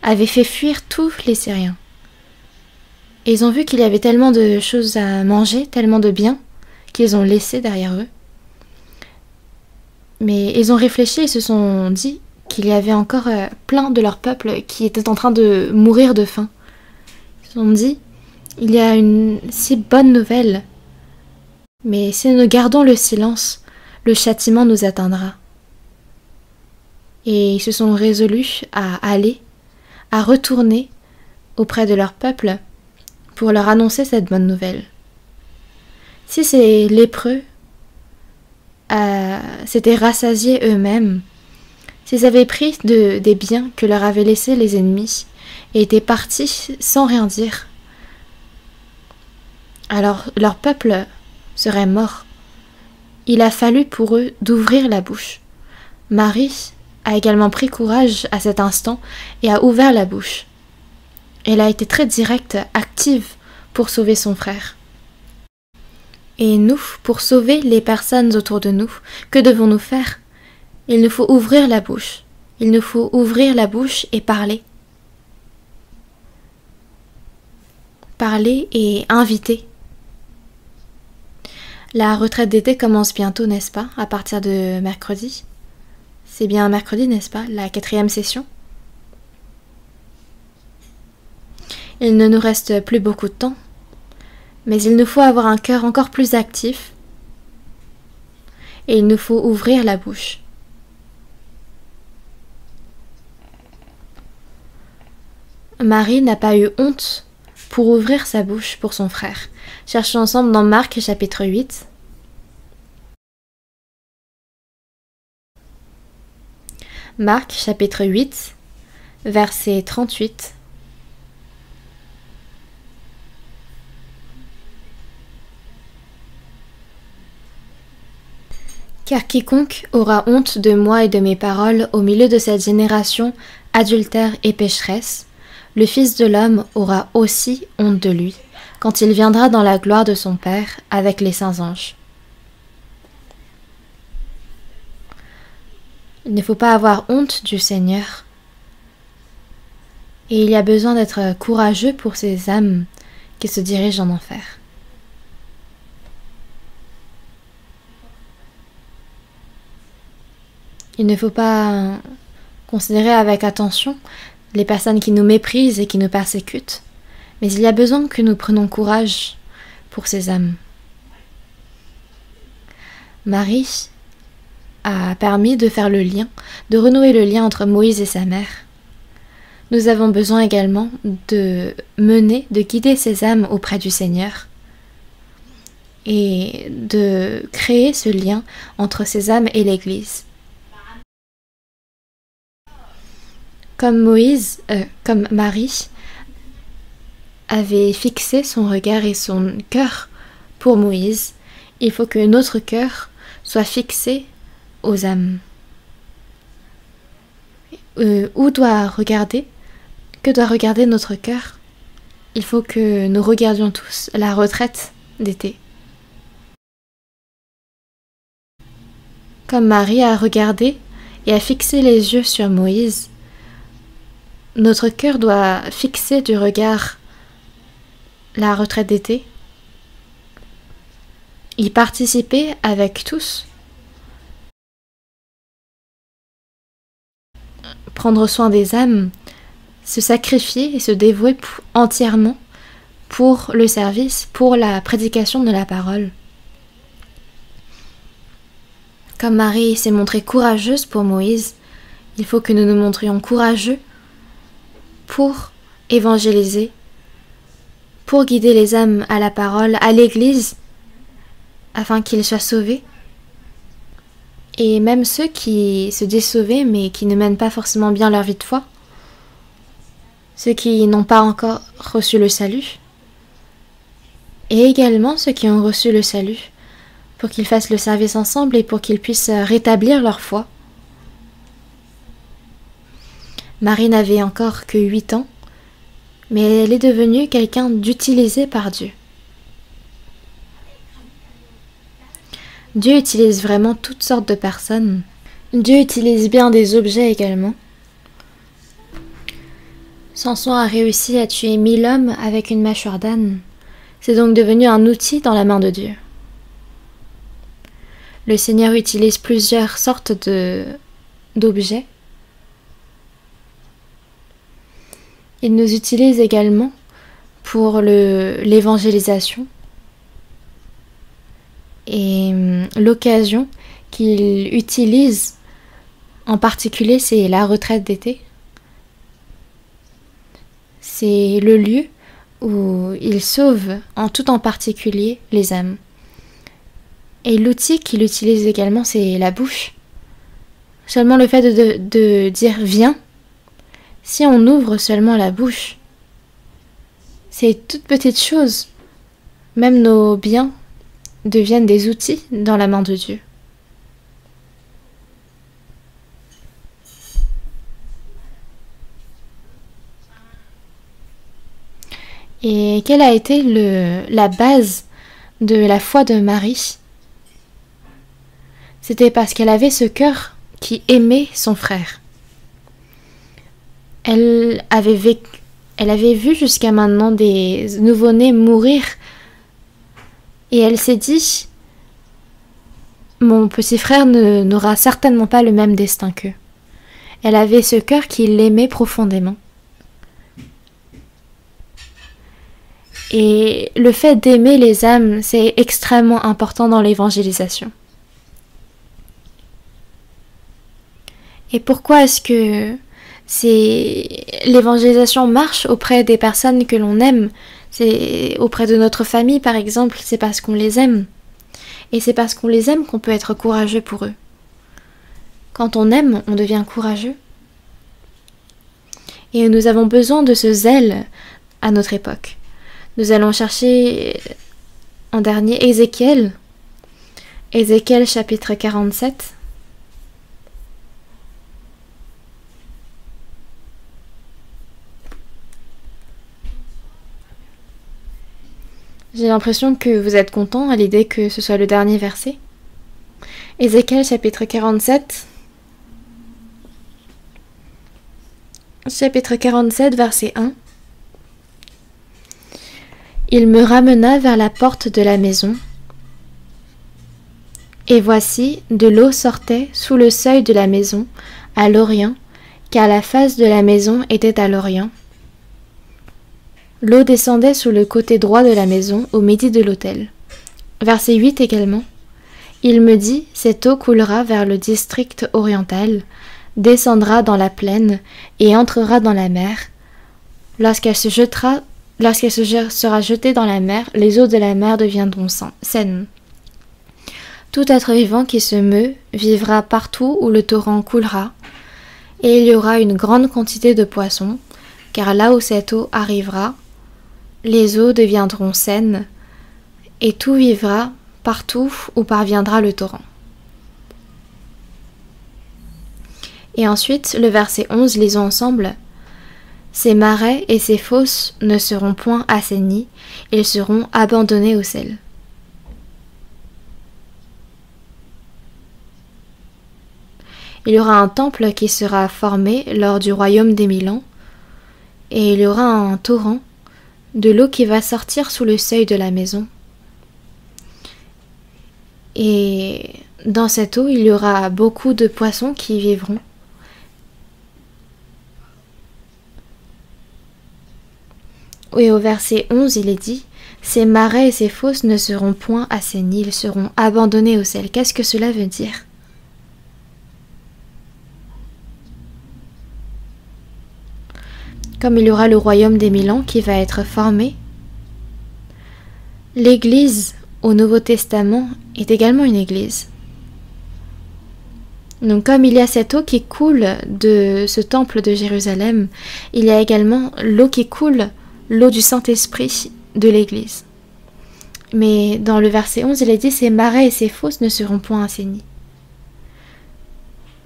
avait fait fuir tous les Syriens. Et ils ont vu qu'il y avait tellement de choses à manger, tellement de biens qu'ils ont laissé derrière eux. Mais ils ont réfléchi et se sont dit qu'il y avait encore plein de leur peuple qui était en train de mourir de faim. Ils se sont dit : il y a une si bonne nouvelle. Mais si nous gardons le silence le châtiment nous atteindra. Et ils se sont résolus à retourner auprès de leur peuple pour leur annoncer cette bonne nouvelle. Si ces lépreux s'étaient rassasiés eux-mêmes, s'ils avaient pris des biens que leur avaient laissés les ennemis et étaient partis sans rien dire, alors leur peuple serait mort. Il a fallu pour eux d'ouvrir la bouche. Marie a également pris courage à cet instant et a ouvert la bouche. Elle a été très directe, active pour sauver son frère. Et nous, pour sauver les personnes autour de nous, que devons-nous faire? Il nous faut ouvrir la bouche. Il nous faut ouvrir la bouche et parler. Parler et inviter. La retraite d'été commence bientôt, n'est-ce pas? À partir de mercredi. C'est bien mercredi, n'est-ce pas? La 4e session. Il ne nous reste plus beaucoup de temps, mais il nous faut avoir un cœur encore plus actif et il nous faut ouvrir la bouche. Marie n'a pas eu honte pour ouvrir sa bouche pour son frère. Cherchons ensemble dans Marc chapitre 8. Marc chapitre 8, verset 38. Car quiconque aura honte de moi et de mes paroles au milieu de cette génération adultère et pécheresse, le Fils de l'homme aura aussi honte de lui, quand il viendra dans la gloire de son Père avec les saints anges. Il ne faut pas avoir honte du Seigneur. Et il y a besoin d'être courageux pour ces âmes qui se dirigent en enfer. Il ne faut pas considérer avec attention les personnes qui nous méprisent et qui nous persécutent, mais il y a besoin que nous prenions courage pour ces âmes. Marie a permis de faire le lien, de renouer le lien entre Moïse et sa mère. Nous avons besoin également de guider ces âmes auprès du Seigneur et de créer ce lien entre ces âmes et l'Église. Comme Marie avait fixé son regard et son cœur pour Moïse, il faut que notre cœur soit fixé aux âmes. Que doit regarder notre cœur? Il faut que nous regardions tous la retraite d'été. Comme Marie a regardé et a fixé les yeux sur Moïse, notre cœur doit fixer du regard la retraite d'été, y participer avec tous, prendre soin des âmes, se sacrifier et se dévouer entièrement pour le service, pour la prédication de la parole. Comme Marie s'est montrée courageuse pour Moïse, il faut que nous nous montrions courageux pour évangéliser, pour guider les âmes à la parole, à l'Église, afin qu'ils soient sauvés. Et même ceux qui se disent sauvés, mais qui ne mènent pas forcément bien leur vie de foi, ceux qui n'ont pas encore reçu le salut, et également ceux qui ont reçu le salut, pour qu'ils fassent le service ensemble et pour qu'ils puissent rétablir leur foi. Marie n'avait encore que 8 ans, mais elle est devenue quelqu'un d'utilisé par Dieu. Dieu utilise vraiment toutes sortes de personnes. Dieu utilise bien des objets également. Samson a réussi à tuer 1000 hommes avec une mâchoire d'âne. C'est donc devenu un outil dans la main de Dieu. Le Seigneur utilise plusieurs sortes d'objets. Il nous utilise également pour l'évangélisation et l'occasion qu'il utilise en particulier, c'est la retraite d'été. C'est le lieu où il sauve en tout en particulier les âmes. Et l'outil qu'il utilise également, c'est la bouche. Seulement le fait de dire « viens », si on ouvre seulement la bouche, c'est toute petite chose. Même nos biens deviennent des outils dans la main de Dieu. Et quelle a été la base de la foi de Marie? C'était parce qu'elle avait ce cœur qui aimait son frère. Elle avait vu jusqu'à maintenant des nouveau-nés mourir et elle s'est dit « Mon petit frère n'aura certainement pas le même destin qu'eux ». Elle avait ce cœur qui l'aimait profondément. Et le fait d'aimer les âmes, c'est extrêmement important dans l'évangélisation. Et pourquoi est-ce que l'évangélisation marche auprès des personnes que l'on aime? C'est auprès de notre famille, par exemple, c'est parce qu'on les aime. Et c'est parce qu'on les aime qu'on peut être courageux pour eux. Quand on aime, on devient courageux. Et nous avons besoin de ce zèle à notre époque. Nous allons chercher en dernier Ézéchiel chapitre 47. J'ai l'impression que vous êtes content à l'idée que ce soit le dernier verset. Ézéchiel chapitre 47. Chapitre 47, verset 1. Il me ramena vers la porte de la maison, et voici, de l'eau sortait sous le seuil de la maison, à l'orient, car la face de la maison était à l'orient. L'eau descendait sous le côté droit de la maison, au midi de l'autel. Verset 8 également. Il me dit, cette eau coulera vers le district oriental, descendra dans la plaine, et entrera dans la mer. Lorsqu'elle sera jetée dans la mer, les eaux de la mer deviendront saines. Tout être vivant qui se meut vivra partout où le torrent coulera, et il y aura une grande quantité de poissons, car là où cette eau arrivera, les eaux deviendront saines, et tout vivra partout où parviendra le torrent. Et ensuite, le verset 11, lisons ensemble. Ces marais et ces fosses ne seront point assainis, ils seront abandonnés au sel. Il y aura un temple qui sera formé lors du royaume des 1000 ans, et il y aura un torrent de l'eau qui va sortir sous le seuil de la maison. Et dans cette eau, il y aura beaucoup de poissons qui vivront. Et au verset 11, il est dit « Ces marais et ces fosses ne seront point assainis, ils seront abandonnés au sel. » Qu'est-ce que cela veut dire? Comme il y aura le royaume des 1000 ans qui va être formé, l'Église au Nouveau Testament est également une Église. Donc comme il y a cette eau qui coule de ce temple de Jérusalem, il y a également l'eau qui coule, l'eau du Saint-Esprit de l'Église. Mais dans le verset 11, il est dit « Ces marais et ces fosses ne seront point assainis ».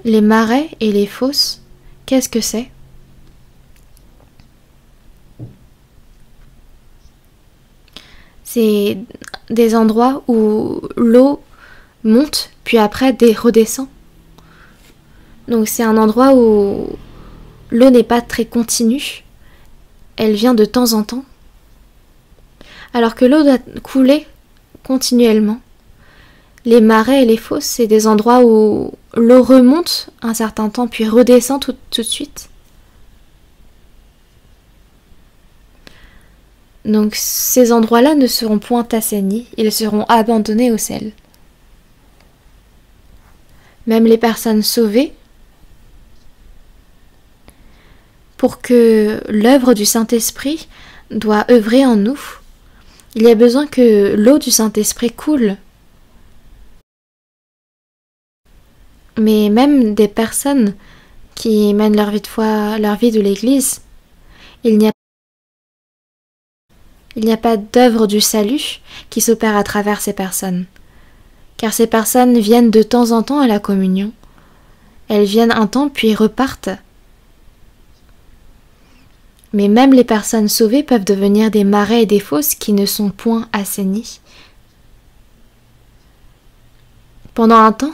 Les marais et les fosses, qu'est-ce que c'est? C'est des endroits où l'eau monte, puis après redescend. Donc c'est un endroit où l'eau n'est pas très continue, elle vient de temps en temps. Alors que l'eau doit couler continuellement. Les marais et les fosses, c'est des endroits où l'eau remonte un certain temps, puis redescend tout de suite. Donc ces endroits-là ne seront point assainis, ils seront abandonnés au sel. même les personnes sauvées, pour que l'œuvre du Saint-Esprit doit œuvrer en nous. Il y a besoin que l'eau du Saint-Esprit coule. Mais même des personnes qui mènent leur vie de foi, leur vie de l'Église, il n'y a pas d'œuvre du salut qui s'opère à travers ces personnes. Car ces personnes viennent de temps en temps à la communion. Elles viennent un temps puis repartent. Mais même les personnes sauvées peuvent devenir des marais et des fosses qui ne sont point assainis. Pendant un temps,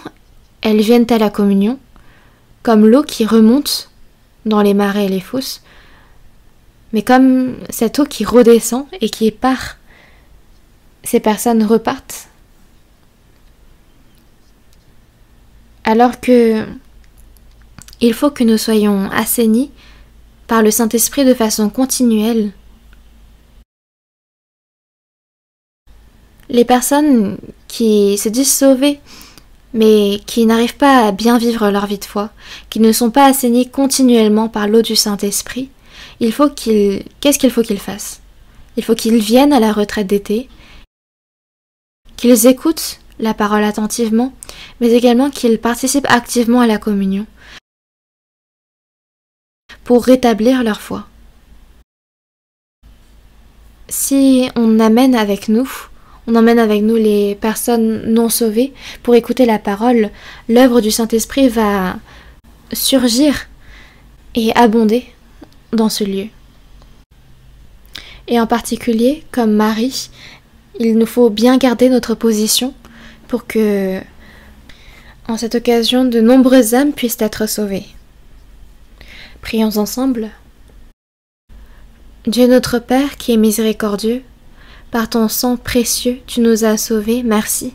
elles viennent à la communion, comme l'eau qui remonte dans les marais et les fosses, mais comme cette eau qui redescend et qui part, ces personnes repartent. Alors que il faut que nous soyons assainis par le Saint-Esprit de façon continuelle. Les personnes qui se disent sauvées, mais qui n'arrivent pas à bien vivre leur vie de foi, qui ne sont pas assainies continuellement par l'eau du Saint-Esprit, qu'est-ce qu'il faut qu'ils fassent? Il faut qu'ils viennent à la retraite d'été, qu'ils écoutent la parole attentivement, mais également qu'ils participent activement à la communion pour rétablir leur foi. Si on emmène avec nous les personnes non sauvées pour écouter la parole, l'œuvre du Saint-Esprit va surgir et abonder dans ce lieu. Et en particulier, comme Marie, il nous faut bien garder notre position pour que, en cette occasion, de nombreuses âmes puissent être sauvées. Prions ensemble. Dieu notre Père qui est miséricordieux, par ton sang précieux, tu nous as sauvés, merci.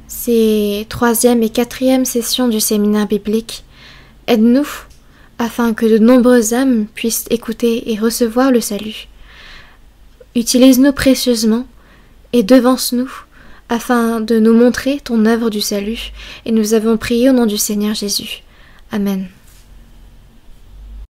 Ces 3e et 4e sessions du séminaire biblique, aide-nous afin que de nombreuses âmes puissent écouter et recevoir le salut. Utilise-nous précieusement et devance-nous afin de nous montrer ton œuvre du salut, et nous avons prié au nom du Seigneur Jésus. Amen.